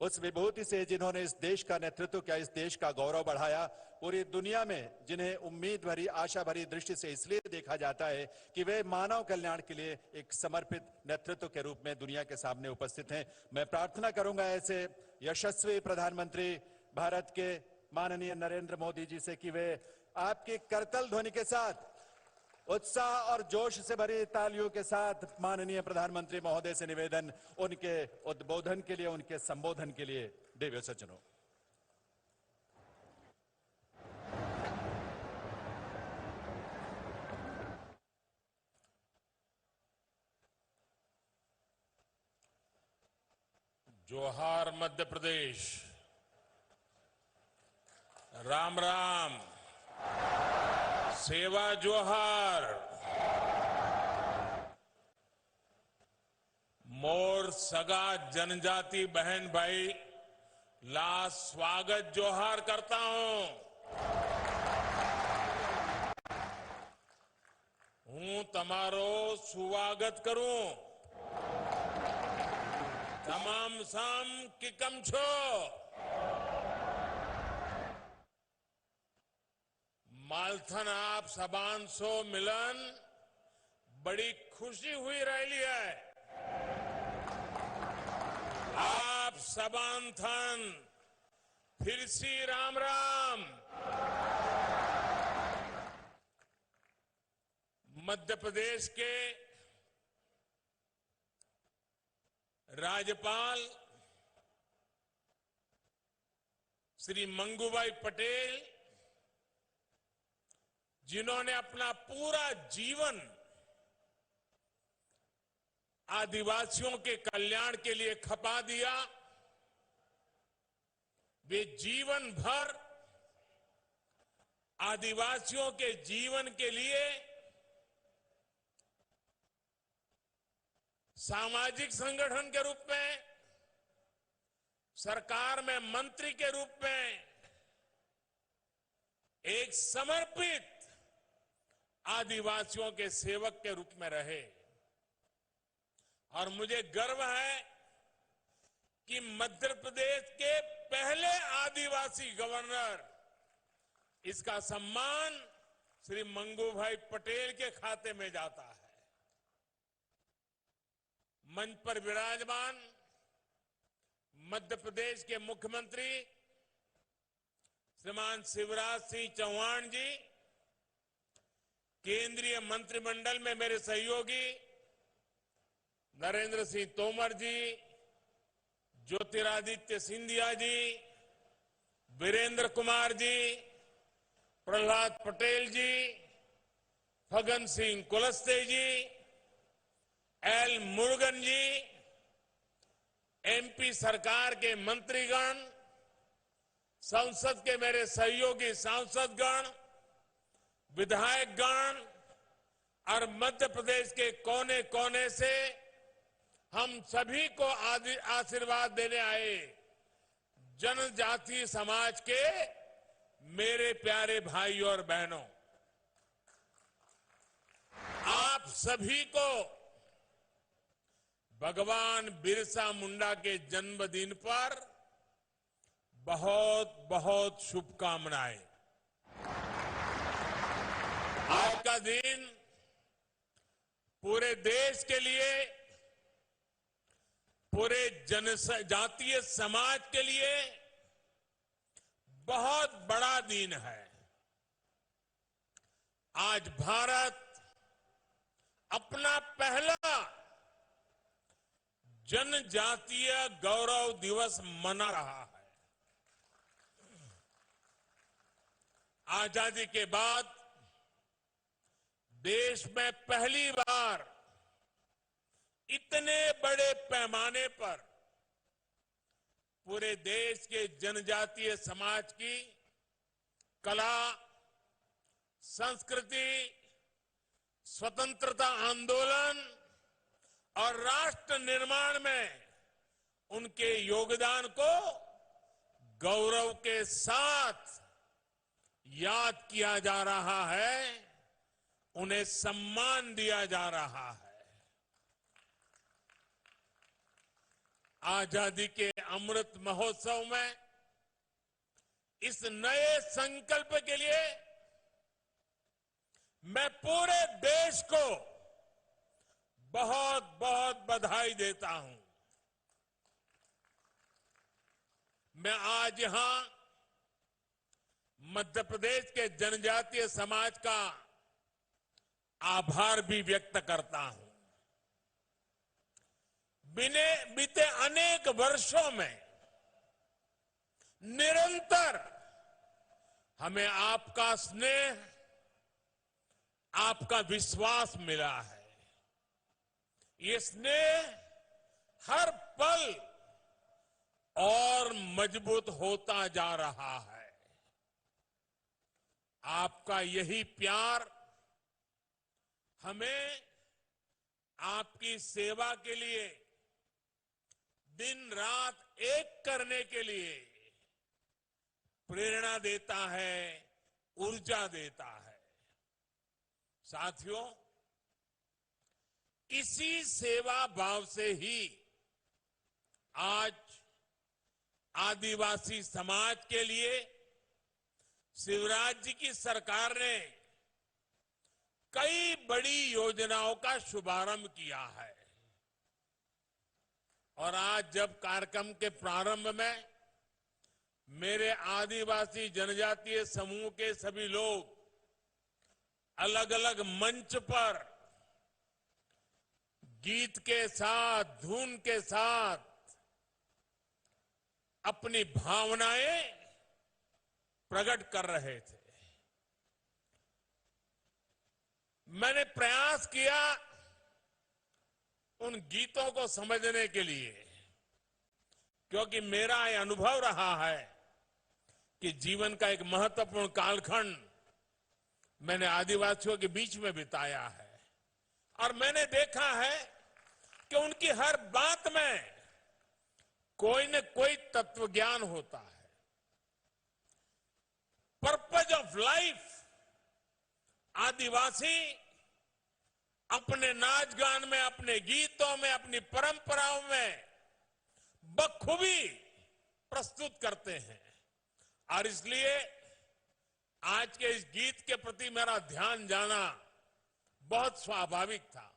उस विभूति से जिन्होंने इस देश का नेतृत्व किया, इस देश का गौरव बढ़ाया, पूरी दुनिया में जिन्हें उम्मीद भरी आशा भरी दृष्टि से इसलिए देखा जाता है कि वे मानव कल्याण के लिए एक समर्पित नेतृत्व के रूप में दुनिया के सामने उपस्थित हैं। मैं प्रार्थना करूंगा ऐसे यशस्वी प्रधानमंत्री भारत के माननीय नरेंद्र मोदी जी से कि वे आपकी करतल ध्वनि के साथ उत्साह और जोश से भरी तालियों के साथ माननीय प्रधानमंत्री महोदय से निवेदन उनके उद्बोधन के लिए, उनके संबोधन के लिए। देवी सज्जनों, जोहार मध्य प्रदेश, राम राम, सेवा जोहार। मोर सगा जनजाति बहन भाई ला स्वागत जोहार करता हूं तमारो स्वागत करूं तमाम साम किकम छो मालथन आप सबान सो मिलन बड़ी खुशी हुई रही है आप सबान थन फिर सी राम राम। मध्य प्रदेश के राज्यपाल श्री मंगूभाई पटेल जिन्होंने अपना पूरा जीवन आदिवासियों के कल्याण के लिए खपा दिया, वे जीवन भर आदिवासियों के जीवन के लिए सामाजिक संगठन के रूप में, सरकार में मंत्री के रूप में एक समर्पित आदिवासियों के सेवक के रूप में रहे। और मुझे गर्व है कि मध्य प्रदेश के पहले आदिवासी गवर्नर, इसका सम्मान श्री मंगूभाई पटेल के खाते में जाता है। मंच पर विराजमान मध्य प्रदेश के मुख्यमंत्री श्रीमान शिवराज सिंह चौहान जी, केंद्रीय मंत्रिमंडल में मेरे सहयोगी नरेंद्र सिंह तोमर जी, ज्योतिरादित्य सिंधिया जी, वीरेंद्र कुमार जी, प्रहलाद पटेल जी, फगन सिंह कुलस्ते जी, एल मुरुगन जी, एमपी सरकार के मंत्रीगण, संसद के मेरे सहयोगी सांसदगण, विधायकगण और मध्य प्रदेश के कोने कोने से हम सभी को आशीर्वाद देने आए जनजातीय समाज के मेरे प्यारे भाई और बहनों, आप सभी को भगवान बिरसा मुंडा के जन्मदिन पर बहुत बहुत शुभकामनाएं। आज का दिन पूरे देश के लिए, पूरे जनजातीय समाज के लिए बहुत बड़ा दिन है। आज भारत अपना पहला जनजातीय गौरव दिवस मना रहा है। आजादी के बाद देश में पहली बार इतने बड़े पैमाने पर पूरे देश के जनजातीय समाज की कला, संस्कृति, स्वतंत्रता आंदोलन और राष्ट्र निर्माण में उनके योगदान को गौरव के साथ याद किया जा रहा है, उन्हें सम्मान दिया जा रहा है। आजादी के अमृत महोत्सव में इस नए संकल्प के लिए मैं पूरे देश को बहुत बहुत बधाई देता हूं। मैं आज यहां मध्य प्रदेश के जनजातीय समाज का आभार भी व्यक्त करता हूं। बीते अनेक वर्षों में निरंतर हमें आपका स्नेह, आपका विश्वास मिला है। ये स्नेह हर पल और मजबूत होता जा रहा है। आपका यही प्यार हमें आपकी सेवा के लिए दिन रात एक करने के लिए प्रेरणा देता है, ऊर्जा देता है। साथियों, इसी सेवा भाव से ही आज आदिवासी समाज के लिए शिवराज जी की सरकार ने कई बड़ी योजनाओं का शुभारंभ किया है। और आज जब कार्यक्रम के प्रारंभ में मेरे आदिवासी जनजातीय समूह के सभी लोग अलग अलग मंच पर गीत के साथ, धुन के साथ अपनी भावनाएं प्रकट कर रहे थे, मैंने प्रयास किया उन गीतों को समझने के लिए, क्योंकि मेरा यह अनुभव रहा है कि जीवन का एक महत्वपूर्ण कालखंड मैंने आदिवासियों के बीच में बिताया है और मैंने देखा है कि उनकी हर बात में कोई न कोई तत्व ज्ञान होता है। पर्पज ऑफ लाइफ आदिवासी अपने नाच गान में, अपने गीतों में, अपनी परंपराओं में बखूबी प्रस्तुत करते हैं। और इसलिए आज के इस गीत के प्रति मेरा ध्यान जाना बहुत स्वाभाविक था।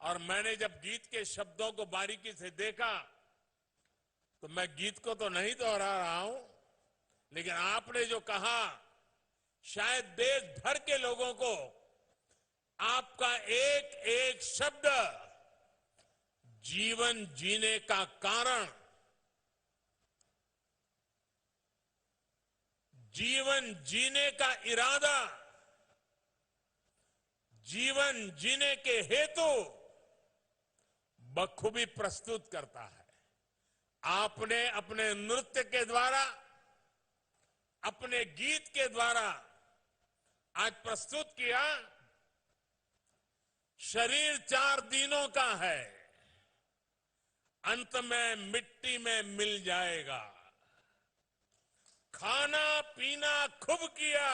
और मैंने जब गीत के शब्दों को बारीकी से देखा तो मैं गीत को तो नहीं दोहरा रहा हूं, लेकिन आपने जो कहा शायद देश भर के लोगों को आपका एक एक शब्द जीवन जीने का कारण, जीवन जीने का इरादा, जीवन जीने के हेतु बखूबी प्रस्तुत करता है। आपने अपने नृत्य के द्वारा, अपने गीत के द्वारा आज प्रस्तुत किया, शरीर 4 दिनों का है, अंत में मिट्टी में मिल जाएगा। खाना पीना खूब किया,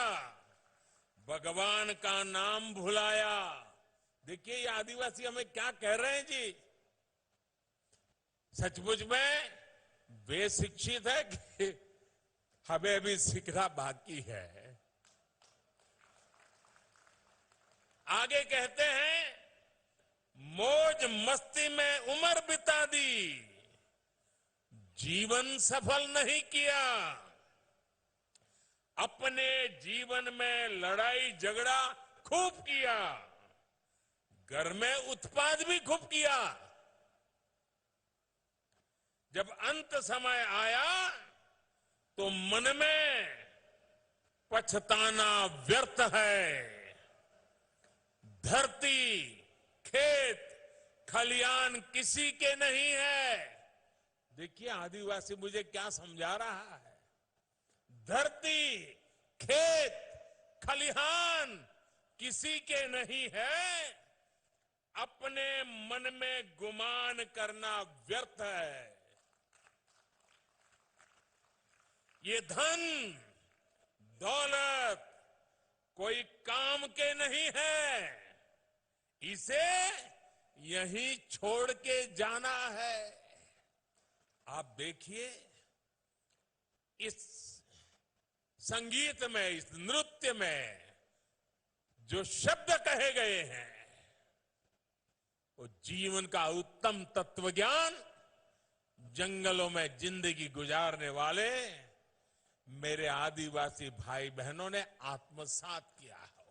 भगवान का नाम भुलाया। देखिए ये आदिवासी हमें क्या कह रहे हैं जी। सचमुच में वे शिक्षित है कि हमें अभी सीखना बाकी है। आगे कहते हैं, मौज मस्ती में उम्र बिता दी, जीवन सफल नहीं किया। अपने जीवन में लड़ाई झगड़ा खूब किया, घर में उत्पाद भी खूब किया। जब अंत समय आया तो मन में पछताना व्यर्थ है। धरती, खेत, खलियान किसी के नहीं है। देखिए आदिवासी मुझे क्या समझा रहा है। धरती, खेत, खलिहान किसी के नहीं है, अपने मन में गुमान करना व्यर्थ है। ये धन दौलत कोई काम के नहीं है, इसे यहीं छोड़ के जाना है। आप देखिए इस संगीत में, इस नृत्य में जो शब्द कहे गए हैं वो जीवन का उत्तम तत्व ज्ञान जंगलों में जिंदगी गुजारने वाले मेरे आदिवासी भाई बहनों ने आत्मसात किया है।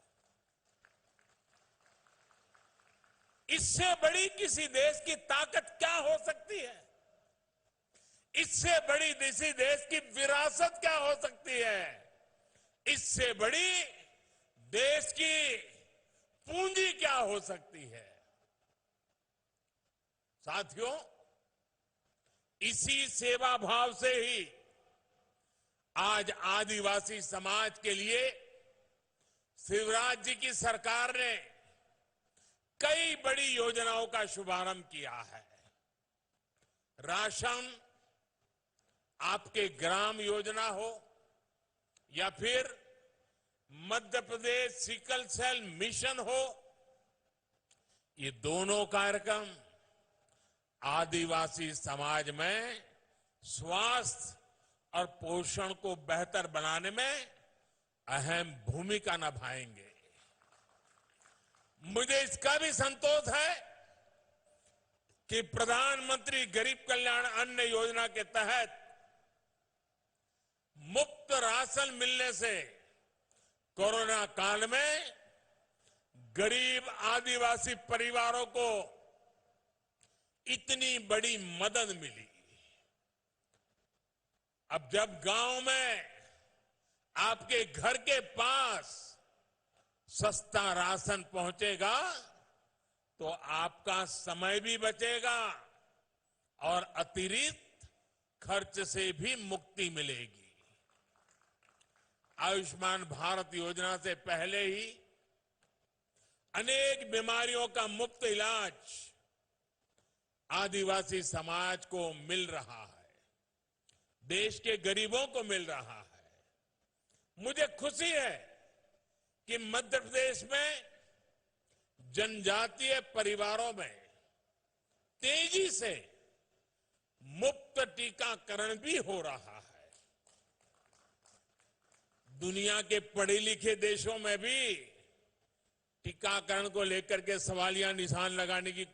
इससे बड़ी किसी देश की ताकत क्या हो सकती है? इससे बड़ी किसी देश की विरासत क्या हो सकती है? इससे बड़ी देश की पूंजी क्या हो सकती है? साथियों, इसी सेवा भाव से ही आज आदिवासी समाज के लिए शिवराज जी की सरकार ने कई बड़ी योजनाओं का शुभारंभ किया है। राशन आपके ग्राम योजना हो या फिर Madhya Pradesh sickle cell mission हो, ये दोनों कार्यक्रम आदिवासी समाज में स्वास्थ्य और पोषण को बेहतर बनाने में अहम भूमिका निभाएंगे। मुझे इसका भी संतोष है कि प्रधानमंत्री गरीब कल्याण अन्न योजना के तहत मुफ्त राशन मिलने से कोरोना काल में गरीब आदिवासी परिवारों को इतनी बड़ी मदद मिली। अब जब गांव में आपके घर के पास सस्ता राशन पहुंचेगा तो आपका समय भी बचेगा और अतिरिक्त खर्च से भी मुक्ति मिलेगी। आयुष्मान भारत योजना से पहले ही अनेक बीमारियों का मुफ्त इलाज आदिवासी समाज को मिल रहा है, देश के गरीबों को मिल रहा है। मुझे खुशी है कि मध्य प्रदेश में जनजातीय परिवारों में तेजी से मुफ्त टीकाकरण भी हो रहा है। दुनिया के पढ़े लिखे देशों में भी टीकाकरण को लेकर के सवालिया निशान लगाने की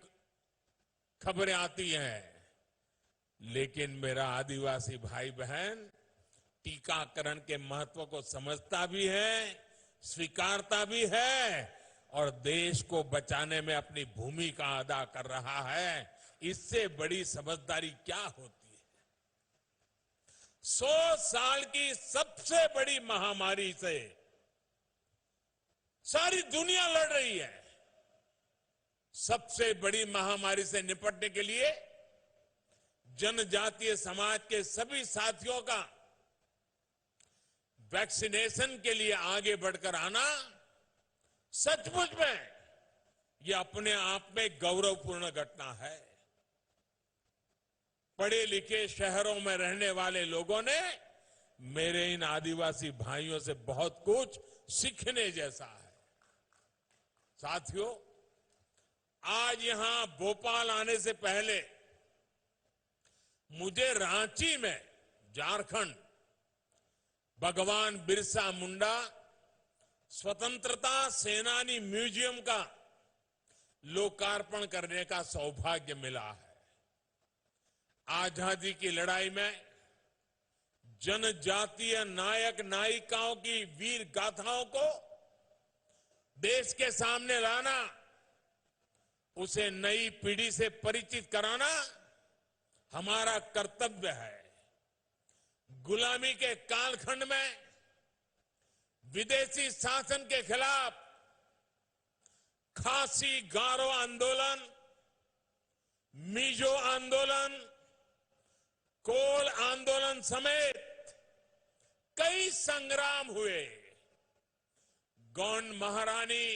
खबरें आती हैं, लेकिन मेरा आदिवासी भाई बहन टीकाकरण के महत्व को समझता भी है, स्वीकारता भी है और देश को बचाने में अपनी भूमिका अदा कर रहा है। इससे बड़ी समझदारी क्या होती है? 100 साल की सबसे बड़ी महामारी से सारी दुनिया लड़ रही है। सबसे बड़ी महामारी से निपटने के लिए जनजातीय समाज के सभी साथियों का वैक्सीनेशन के लिए आगे बढ़कर आना सचमुच में यह अपने आप में गौरवपूर्ण घटना है। पढ़े लिखे शहरों में रहने वाले लोगों ने मेरे इन आदिवासी भाइयों से बहुत कुछ सीखने जैसा है। साथियों, आज यहां भोपाल आने से पहले मुझे रांची में झारखंड भगवान बिरसा मुंडा स्वतंत्रता सेनानी म्यूजियम का लोकार्पण करने का सौभाग्य मिला है। आजादी की लड़ाई में जनजातीय नायक नायिकाओं की वीर गाथाओं को देश के सामने लाना, उसे नई पीढ़ी से परिचित कराना हमारा कर्तव्य है। गुलामी के कालखंड में विदेशी शासन के खिलाफ खासी गारो आंदोलन, मिजो आंदोलन, कोल आंदोलन समेत कई संग्राम हुए। गौंड महारानी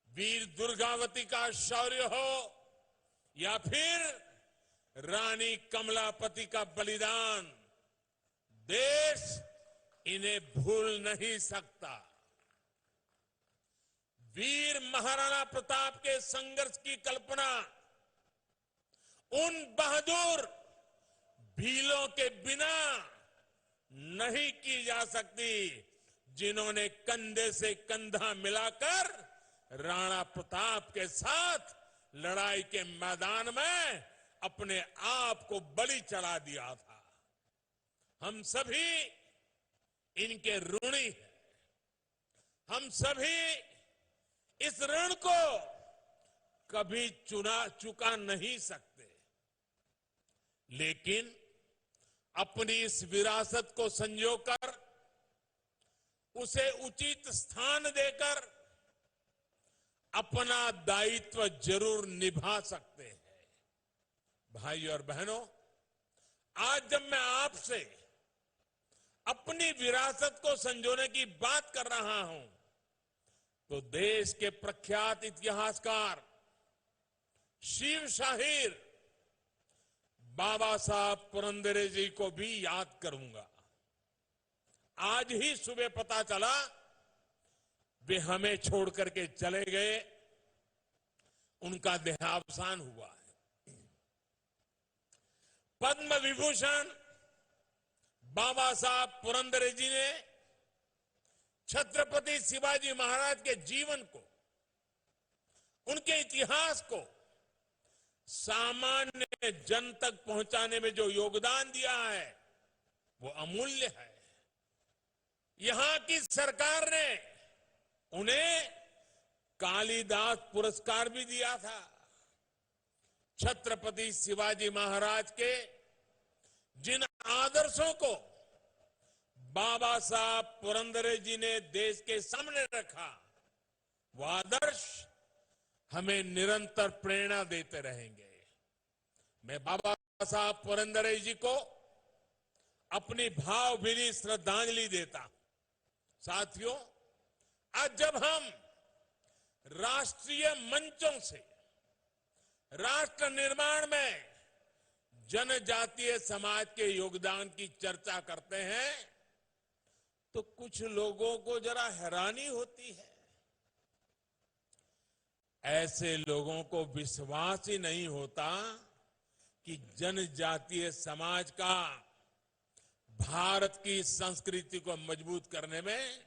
वीर दुर्गावती का शौर्य हो या फिर रानी कमलापति का बलिदान, देश इन्हें भूल नहीं सकता। वीर महाराणा प्रताप के संघर्ष की कल्पना उन बहादुर भीलों के बिना नहीं की जा सकती जिन्होंने कंधे से कंधा मिलाकर राणा प्रताप के साथ लड़ाई के मैदान में अपने आप को बलि चढ़ा दिया था। हम सभी इनके ऋणी हैं। हम सभी इस ऋण को कभी चुका नहीं सकते, लेकिन अपनी इस विरासत को संजोकर उसे उचित स्थान देकर अपना दायित्व जरूर निभा सकते हैं। भाई और बहनों, आज जब मैं आपसे अपनी विरासत को संजोने की बात कर रहा हूं तो देश के प्रख्यात इतिहासकार शिव शाहीर बाबा साहब पुरंदरे जी को भी याद करूंगा। आज ही सुबह पता चला वे हमें छोड़ करके चले गए, उनका देहावसान हुआ है। पद्म विभूषण बाबा साहब पुरंदरे जी ने छत्रपति शिवाजी महाराज के जीवन को, उनके इतिहास को सामान्य जन तक पहुंचाने में जो योगदान दिया है वो अमूल्य है। यहां की सरकार ने उन्हें कालिदास पुरस्कार भी दिया था। छत्रपति शिवाजी महाराज के जिन आदर्शों को बाबा साहब पुरंदरे जी ने देश के सामने रखा, वो आदर्श हमें निरंतर प्रेरणा देते रहेंगे। मैं बाबा साहब पुरंदरे जी को अपनी भावभीनी श्रद्धांजलि देता हूं। साथियों, आज जब हम राष्ट्रीय मंचों से राष्ट्र निर्माण में जनजातीय समाज के योगदान की चर्चा करते हैं तो कुछ लोगों को जरा हैरानी होती है। ऐसे लोगों को विश्वास ही नहीं होता कि जनजातीय समाज का भारत की संस्कृति को मजबूत करने में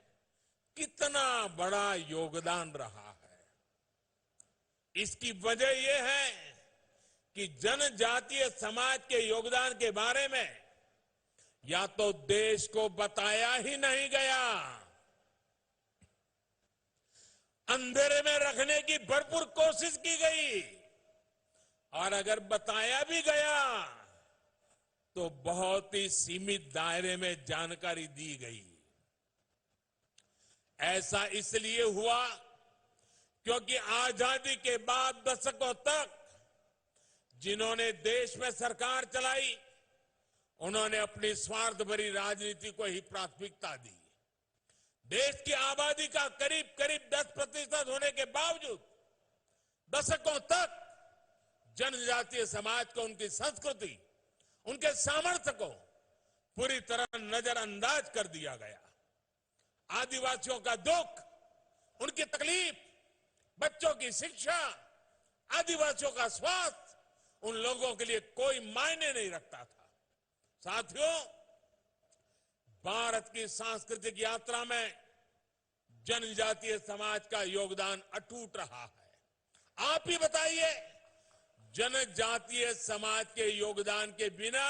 कितना बड़ा योगदान रहा है। इसकी वजह यह है कि जनजातीय समाज के योगदान के बारे में या तो देश को बताया ही नहीं गया, अंधेरे में रखने की भरपूर कोशिश की गई, और अगर बताया भी गया तो बहुत ही सीमित दायरे में जानकारी दी गई। ऐसा इसलिए हुआ क्योंकि आजादी के बाद दशकों तक जिन्होंने देश में सरकार चलाई, उन्होंने अपनी स्वार्थ भरी राजनीति को ही प्राथमिकता दी। देश की आबादी का करीब करीब 10% होने के बावजूद दशकों तक जनजातीय समाज को, उनकी संस्कृति, उनके सामर्थ्य को पूरी तरह नजरअंदाज कर दिया गया। आदिवासियों का दुख, उनकी तकलीफ, बच्चों की शिक्षा, आदिवासियों का स्वास्थ्य उन लोगों के लिए कोई मायने नहीं रखता था। साथियों, भारत की सांस्कृतिक यात्रा में जनजातीय समाज का योगदान अटूट रहा है। आप ही बताइए, जनजातीय समाज के योगदान के बिना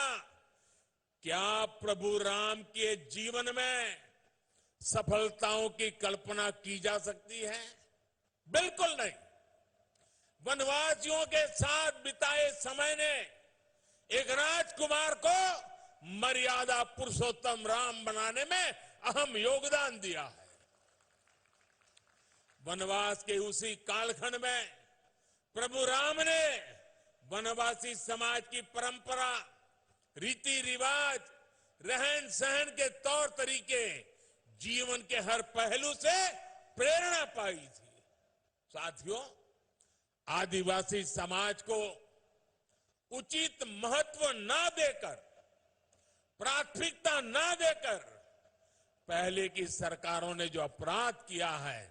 क्या प्रभु राम के जीवन में सफलताओं की कल्पना की जा सकती है? बिल्कुल नहीं। वनवासियों के साथ बिताए समय ने एक राजकुमार को मर्यादा पुरुषोत्तम राम बनाने में अहम योगदान दिया है। वनवास के उसी कालखंड में प्रभु राम ने वनवासी समाज की परंपरा, रीति रिवाज, रहन सहन के तौर तरीके, जीवन के हर पहलू से प्रेरणा पाई थी। साथियों, आदिवासी समाज को उचित महत्व न देकर, प्राथमिकता न देकर पहले की सरकारों ने जो अपराध किया है,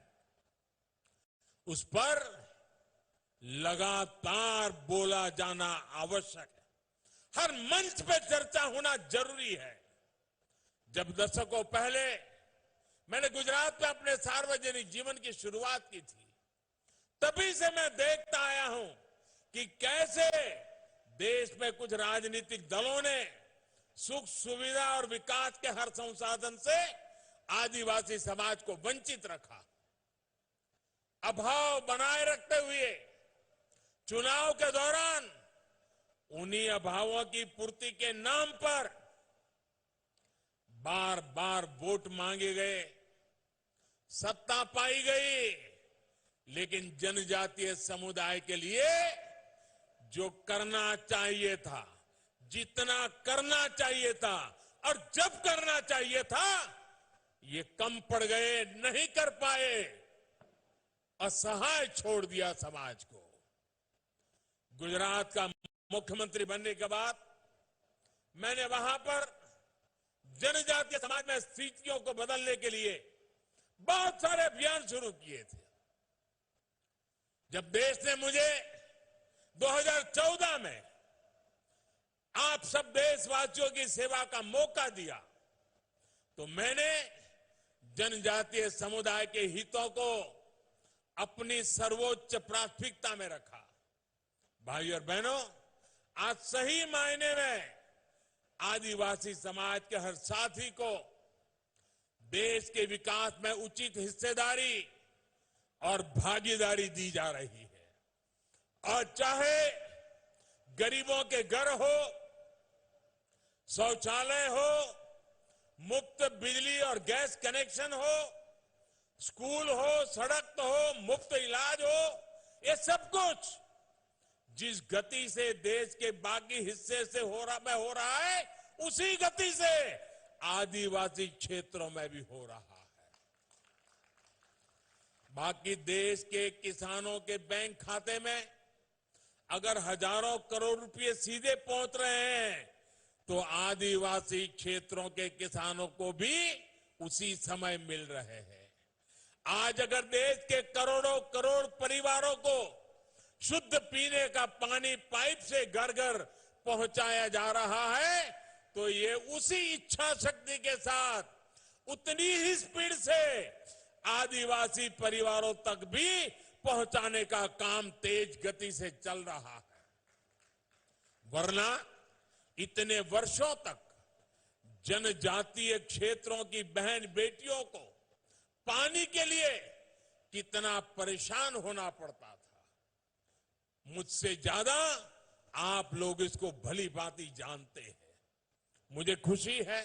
उस पर लगातार बोला जाना आवश्यक है। हर मंच पे चर्चा होना जरूरी है। जब दशकों पहले मैंने गुजरात में अपने सार्वजनिक जीवन की शुरुआत की थी, तभी से मैं देखता आया हूं कि कैसे देश में कुछ राजनीतिक दलों ने सुख सुविधा और विकास के हर संसाधन से आदिवासी समाज को वंचित रखा। अभाव बनाए रखते हुए चुनाव के दौरान उन्हीं अभावों की पूर्ति के नाम पर बार बार वोट मांगे गए, सत्ता पाई गई, लेकिन जनजातीय समुदाय के लिए जो करना चाहिए था, जितना करना चाहिए था और जब करना चाहिए था, ये कम पड़ गए, नहीं कर पाए, असहाय छोड़ दिया समाज को। गुजरात का मुख्यमंत्री बनने के बाद मैंने वहां पर जनजातीय समाज में स्थितियों को बदलने के लिए बहुत सारे अभियान शुरू किए थे। जब देश ने मुझे 2014 में आप सब देशवासियों की सेवा का मौका दिया तो मैंने जनजातीय समुदाय के हितों को अपनी सर्वोच्च प्राथमिकता में रखा। भाइयों और बहनों, आज सही मायने में आदिवासी समाज के हर साथी को देश के विकास में उचित हिस्सेदारी और भागीदारी दी जा रही है। और चाहे गरीबों के घर हो, शौचालय हो, मुफ्त बिजली और गैस कनेक्शन हो, स्कूल हो, सड़क हो, मुफ्त इलाज हो, ये सब कुछ जिस गति से देश के बाकी हिस्से से हो रहा है उसी गति से आदिवासी क्षेत्रों में भी हो रहा है। बाकी देश के किसानों के बैंक खाते में अगर हजारों करोड़ रुपए सीधे पहुंच रहे हैं तो आदिवासी क्षेत्रों के किसानों को भी उसी समय मिल रहे हैं। आज अगर देश के करोड़ों करोड़ परिवारों को शुद्ध पीने का पानी पाइप से घर घर पहुंचाया जा रहा है तो ये उसी इच्छा शक्ति के साथ उतनी ही स्पीड से आदिवासी परिवारों तक भी पहुंचाने का काम तेज गति से चल रहा है। वरना इतने वर्षों तक जनजातीय क्षेत्रों की बहन बेटियों को पानी के लिए कितना परेशान होना पड़ता था, मुझसे ज्यादा आप लोग इसको भली भांति जानते हैं। मुझे खुशी है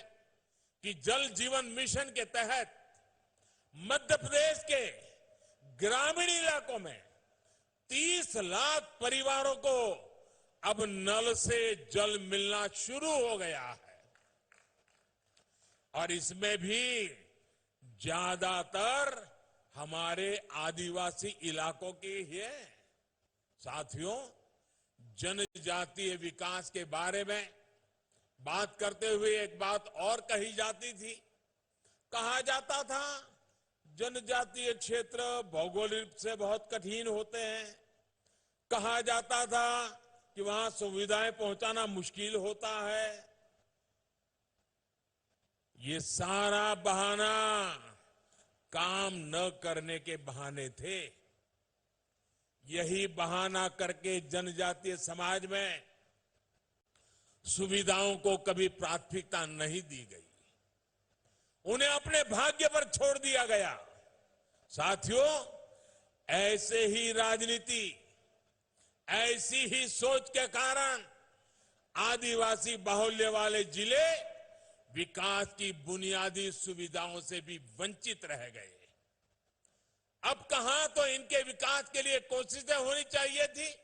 कि जल जीवन मिशन के तहत मध्य प्रदेश के ग्रामीण इलाकों में 30 लाख परिवारों को अब नल से जल मिलना शुरू हो गया है और इसमें भी ज्यादातर हमारे आदिवासी इलाकों की ही है। साथियों, जनजातीय विकास के बारे में बात करते हुए एक बात और कही जाती थी। कहा जाता था जनजातीय क्षेत्र भौगोलिक रूप से बहुत कठिन होते हैं। कहा जाता था कि वहां सुविधाएं पहुंचाना मुश्किल होता है। ये सारा बहाना काम न करने के बहाने थे। यही बहाना करके जनजातीय समाज में सुविधाओं को कभी प्राथमिकता नहीं दी गई, उन्हें अपने भाग्य पर छोड़ दिया गया। साथियों, ऐसे ही राजनीति, ऐसी ही सोच के कारण आदिवासी बाहुल्य वाले जिले विकास की बुनियादी सुविधाओं से भी वंचित रह गए। अब कहां तो इनके विकास के लिए कोशिशें होनी चाहिए थी,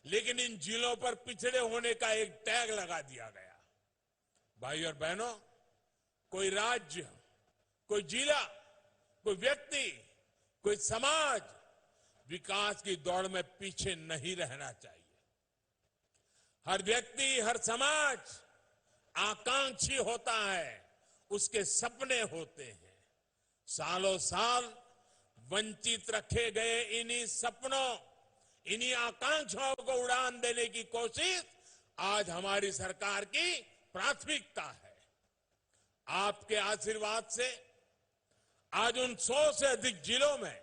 लेकिन इन जिलों पर पिछड़े होने का एक टैग लगा दिया गया। भाई और बहनों, कोई राज्य, कोई जिला, कोई व्यक्ति, कोई समाज विकास की दौड़ में पीछे नहीं रहना चाहिए। हर व्यक्ति, हर समाज आकांक्षी होता है, उसके सपने होते हैं। सालों साल वंचित रखे गए इन्हीं सपनों, इन्हीं आकांक्षाओं को उड़ान देने की कोशिश आज हमारी सरकार की प्राथमिकता है। आपके आशीर्वाद से आज उन 100 से अधिक जिलों में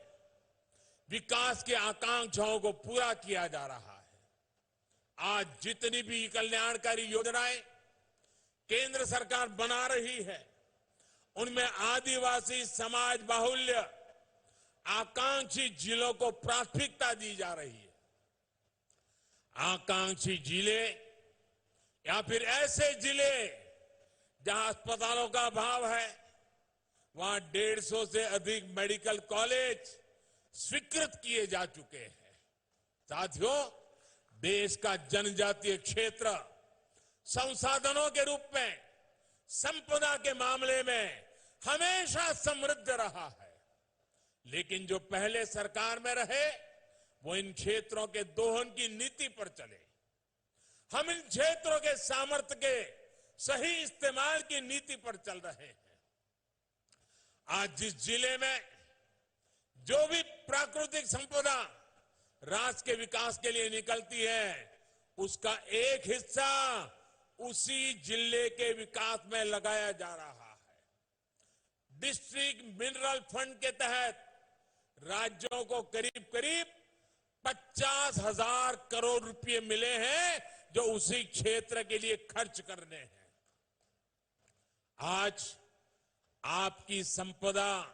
विकास की आकांक्षाओं को पूरा किया जा रहा है। आज जितनी भी कल्याणकारी योजनाएं केंद्र सरकार बना रही है, उनमें आदिवासी समाज बाहुल्य आकांक्षी जिलों को प्राथमिकता दी जा रही है। आकांक्षी जिले या फिर ऐसे जिले जहां अस्पतालों का अभाव है, वहां 150 से अधिक मेडिकल कॉलेज स्वीकृत किए जा चुके हैं। साथियों, देश का जनजातीय क्षेत्र संसाधनों के रूप में, संपदा के मामले में हमेशा समृद्ध रहा है, लेकिन जो पहले सरकार में रहे वो इन क्षेत्रों के दोहन की नीति पर चले। हम इन क्षेत्रों के सामर्थ्य के सही इस्तेमाल की नीति पर चल रहे हैं। आज जिस जिले में जो भी प्राकृतिक संपदा राष्ट्र के विकास के लिए निकलती है, उसका एक हिस्सा उसी जिले के विकास में लगाया जा रहा है। डिस्ट्रिक्ट मिनरल फंड के तहत राज्यों को करीब करीब 50,000 करोड़ रुपए मिले हैं, जो उसी क्षेत्र के लिए खर्च करने हैं। आज आपकी संपदा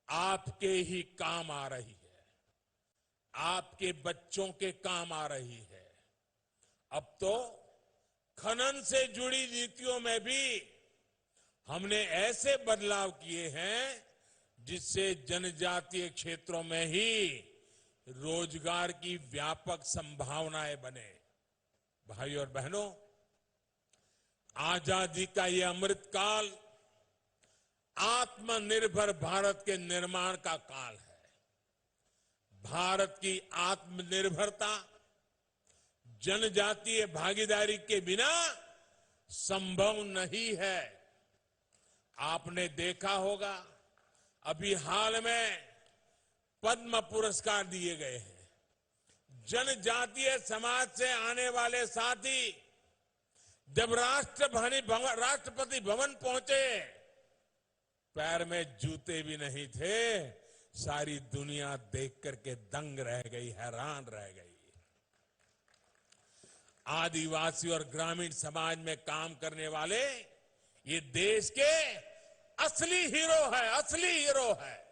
आपके ही काम आ रही है, आपके बच्चों के काम आ रही है। अब तो खनन से जुड़ी नीतियों में भी हमने ऐसे बदलाव किए हैं जिससे जनजातीय क्षेत्रों में ही रोजगार की व्यापक संभावनाएं बने। भाई और बहनों, आजादी का ये अमृतकाल आत्मनिर्भर भारत के निर्माण का काल है। भारत की आत्मनिर्भरता जनजातीय भागीदारी के बिना संभव नहीं है। आपने देखा होगा, अभी हाल में पद्म पुरस्कार दिए गए हैं। जनजातीय समाज से आने वाले साथी जब राष्ट्रपति भवन पहुंचे, पैर में जूते भी नहीं थे। सारी दुनिया देख करके दंग रह गई, हैरान रह गई। आदिवासी और ग्रामीण समाज में काम करने वाले ये देश के असली हीरो है, असली हीरो है।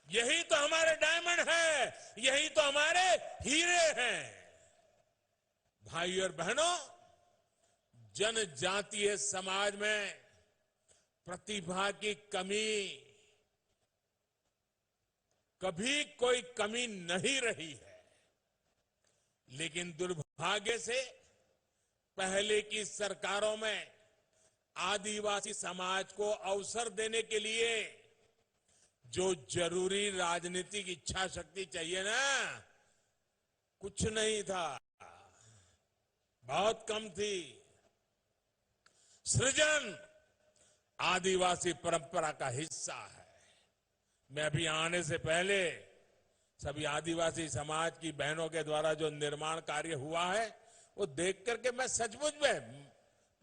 यही तो हमारे डायमंड है, यही तो हमारे हीरे हैं। भाई और बहनों, जनजातीय समाज में प्रतिभा की कमी कभी कोई कमी नहीं रही है, लेकिन दुर्भाग्य से पहले की सरकारों में आदिवासी समाज को अवसर देने के लिए जो जरूरी राजनीतिक इच्छा शक्ति चाहिए ना, कुछ नहीं था, बहुत कम थी। सृजन आदिवासी परंपरा का हिस्सा है। मैं अभी आने से पहले सभी आदिवासी समाज की बहनों के द्वारा जो निर्माण कार्य हुआ है, वो देख करके मैं सचमुच में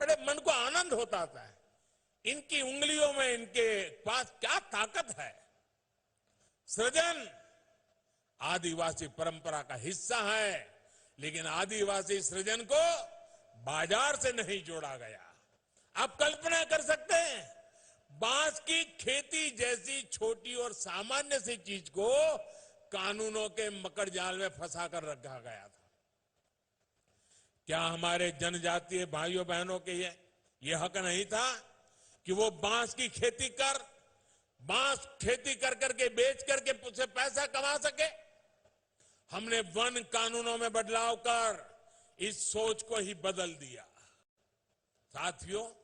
बड़े मन को आनंद होता था। इनकी उंगलियों में, इनके पास क्या ताकत है। सृजन आदिवासी परंपरा का हिस्सा है, लेकिन आदिवासी सृजन को बाजार से नहीं जोड़ा गया। आप कल्पना कर सकते हैं, बांस की खेती जैसी छोटी और सामान्य सी चीज को कानूनों के मकड़ जाल में फंसा कर रखा गया था। क्या हमारे जनजातीय भाइयों बहनों के ये हक नहीं था कि वो बांस की खेती कर करके बेच करके उसे पैसा कमा सके? हमने वन कानूनों में बदलाव कर इस सोच को ही बदल दिया। साथियों,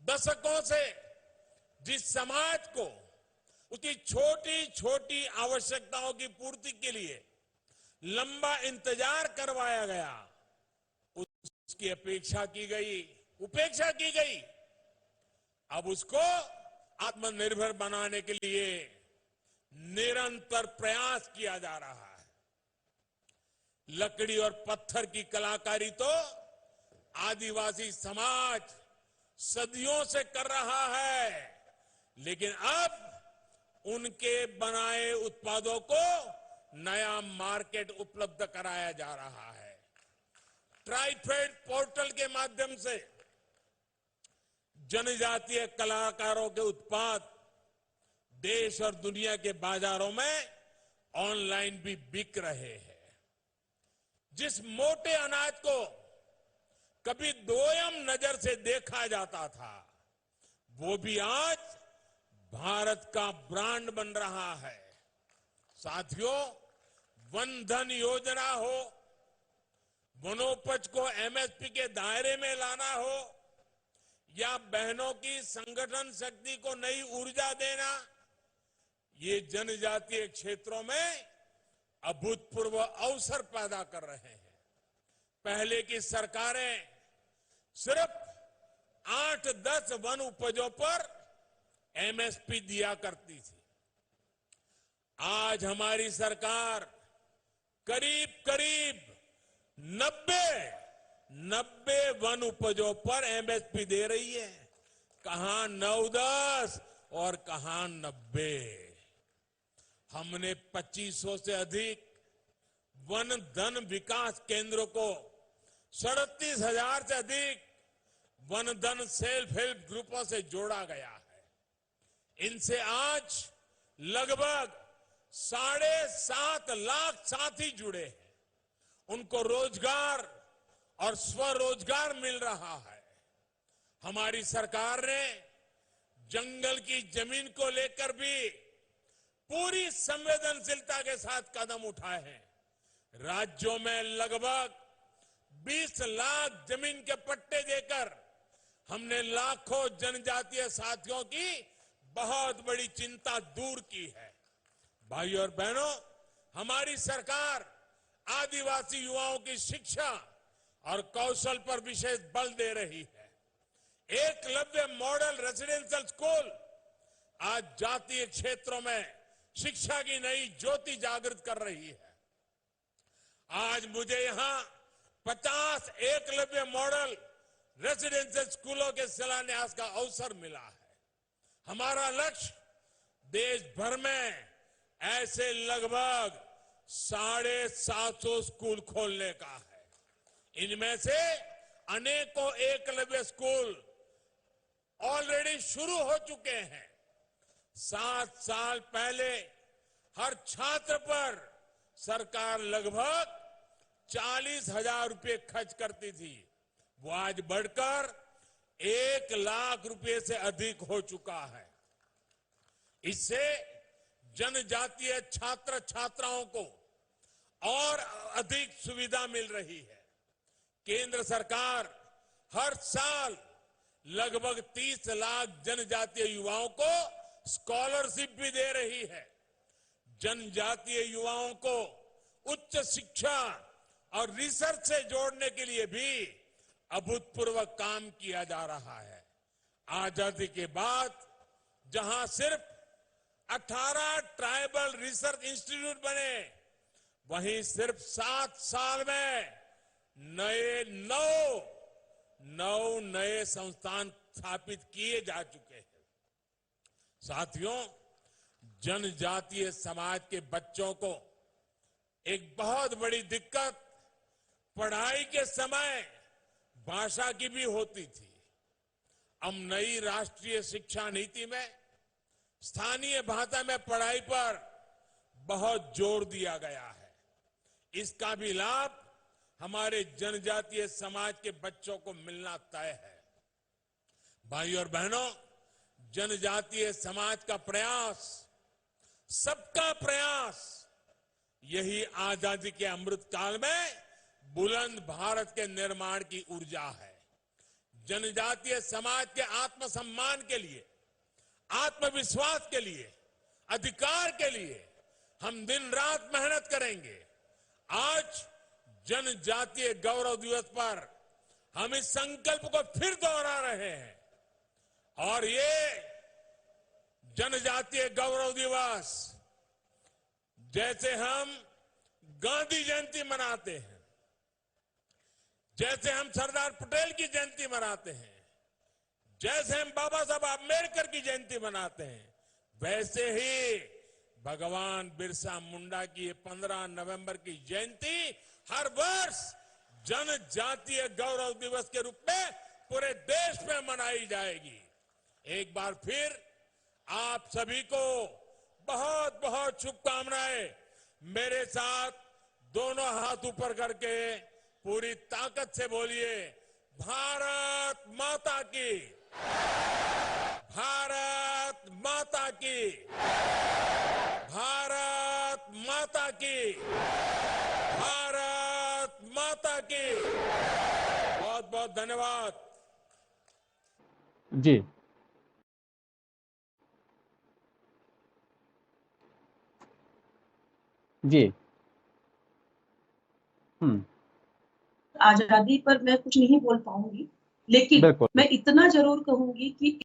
दशकों से जिस समाज को उसकी छोटी छोटी आवश्यकताओं की पूर्ति के लिए लंबा इंतजार करवाया गया, उसकी उपेक्षा की गई। अब उसको आत्मनिर्भर बनाने के लिए निरंतर प्रयास किया जा रहा है। लकड़ी और पत्थर की कलाकारी तो आदिवासी समाज सदियों से कर रहा है, लेकिन अब उनके बनाए उत्पादों को नया मार्केट उपलब्ध कराया जा रहा है। ट्राइफेड पोर्टल के माध्यम से जनजातीय कलाकारों के उत्पाद देश और दुनिया के बाजारों में ऑनलाइन भी बिक रहे हैं। जिस मोटे अनाज को कभी दोयम नजर से देखा जाता था, वो भी आज भारत का ब्रांड बन रहा है। साथियों, वन धन योजना हो, वनोपज को एमएसपी के दायरे में लाना हो, या बहनों की संगठन शक्ति को नई ऊर्जा देना, ये जनजातीय क्षेत्रों में अभूतपूर्व अवसर पैदा कर रहे हैं। पहले की सरकारें सिर्फ 8-10 वन उपजों पर एमएसपी दिया करती थी। आज हमारी सरकार करीब करीब 90 वन उपजों पर एमएसपी दे रही है। कहां 9-10 और कहां 90। हमने 2500 से अधिक वन धन विकास केंद्रों को 37,000 से अधिक वन धन सेल्फ हेल्प ग्रुपों से जोड़ा गया है। इनसे आज लगभग 7.5 लाख साथी जुड़े हैं। उनको रोजगार और स्वरोजगार मिल रहा है। हमारी सरकार ने जंगल की जमीन को लेकर भी पूरी संवेदनशीलता के साथ कदम उठाए हैं। राज्यों में लगभग 20 लाख जमीन के पट्टे देकर हमने लाखों जनजातीय साथियों की बहुत बड़ी चिंता दूर की है। भाइयों और बहनों, हमारी सरकार आदिवासी युवाओं की शिक्षा और कौशल पर विशेष बल दे रही है। एकलव्य मॉडल रेसिडेंशियल स्कूल आज जातीय क्षेत्रों में शिक्षा की नई ज्योति जागृत कर रही है। आज मुझे यहां 50 एकलव्य मॉडल रेसिडेंशियल स्कूलों के शिलान्यास का अवसर मिला है। हमारा लक्ष्य देश भर में ऐसे लगभग 750 स्कूल खोलने का है। इनमें से अनेकों एकलव्य स्कूल ऑलरेडी शुरू हो चुके हैं। 7 साल पहले हर छात्र पर सरकार लगभग 40,000 रुपए खर्च करती थी। वो आज बढ़कर 1 लाख रुपए से अधिक हो चुका है। इससे जनजातीय छात्र छात्राओं को और अधिक सुविधा मिल रही है। केंद्र सरकार हर साल लगभग 30 लाख जनजातीय युवाओं को स्कॉलरशिप भी दे रही है। जनजातीय युवाओं को उच्च शिक्षा और रिसर्च से जोड़ने के लिए भी अभूतपूर्व काम किया जा रहा है। आजादी के बाद जहां सिर्फ 18 ट्राइबल रिसर्च इंस्टीट्यूट बने, वहीं सिर्फ 7 साल में 9 नए संस्थान स्थापित किए जा चुके हैं। साथियों, जनजातीय समाज के बच्चों को एक बहुत बड़ी दिक्कत पढ़ाई के समय भाषा की भी होती थी। अब नई राष्ट्रीय शिक्षा नीति में स्थानीय भाषा में पढ़ाई पर बहुत जोर दिया गया है। इसका भी लाभ हमारे जनजातीय समाज के बच्चों को मिलना तय है। भाइयों और बहनों, जनजातीय समाज का प्रयास, सबका प्रयास, यही आजादी के अमृत काल में बुलंद भारत के निर्माण की ऊर्जा है। जनजातीय समाज के आत्मसम्मान के लिए, आत्मविश्वास के लिए, अधिकार के लिए हम दिन रात मेहनत करेंगे। आज जनजातीय गौरव दिवस पर हम इस संकल्प को फिर दोहरा रहे हैं। और ये जनजातीय गौरव दिवस जैसे हम गांधी जयंती मनाते हैं, जैसे हम सरदार पटेल की जयंती मनाते हैं, जैसे हम बाबा साहब आंबेडकर की जयंती मनाते हैं, वैसे ही भगवान बिरसा मुंडा की 15 नवंबर की जयंती हर वर्ष जनजातीय गौरव दिवस के रूप में पूरे देश में मनाई जाएगी। एक बार फिर आप सभी को बहुत बहुत शुभकामनाएं। मेरे साथ दोनों हाथ ऊपर करके पूरी ताकत से बोलिए, भारत माता की, भारत माता की, भारत माता की, भारत माता की। बहुत बहुत धन्यवाद। जी, जी, आजादी पर मैं कुछ नहीं बोल पाऊंगी, लेकिन बिल्कुल। मैं इतना जरूर कहूंगी कि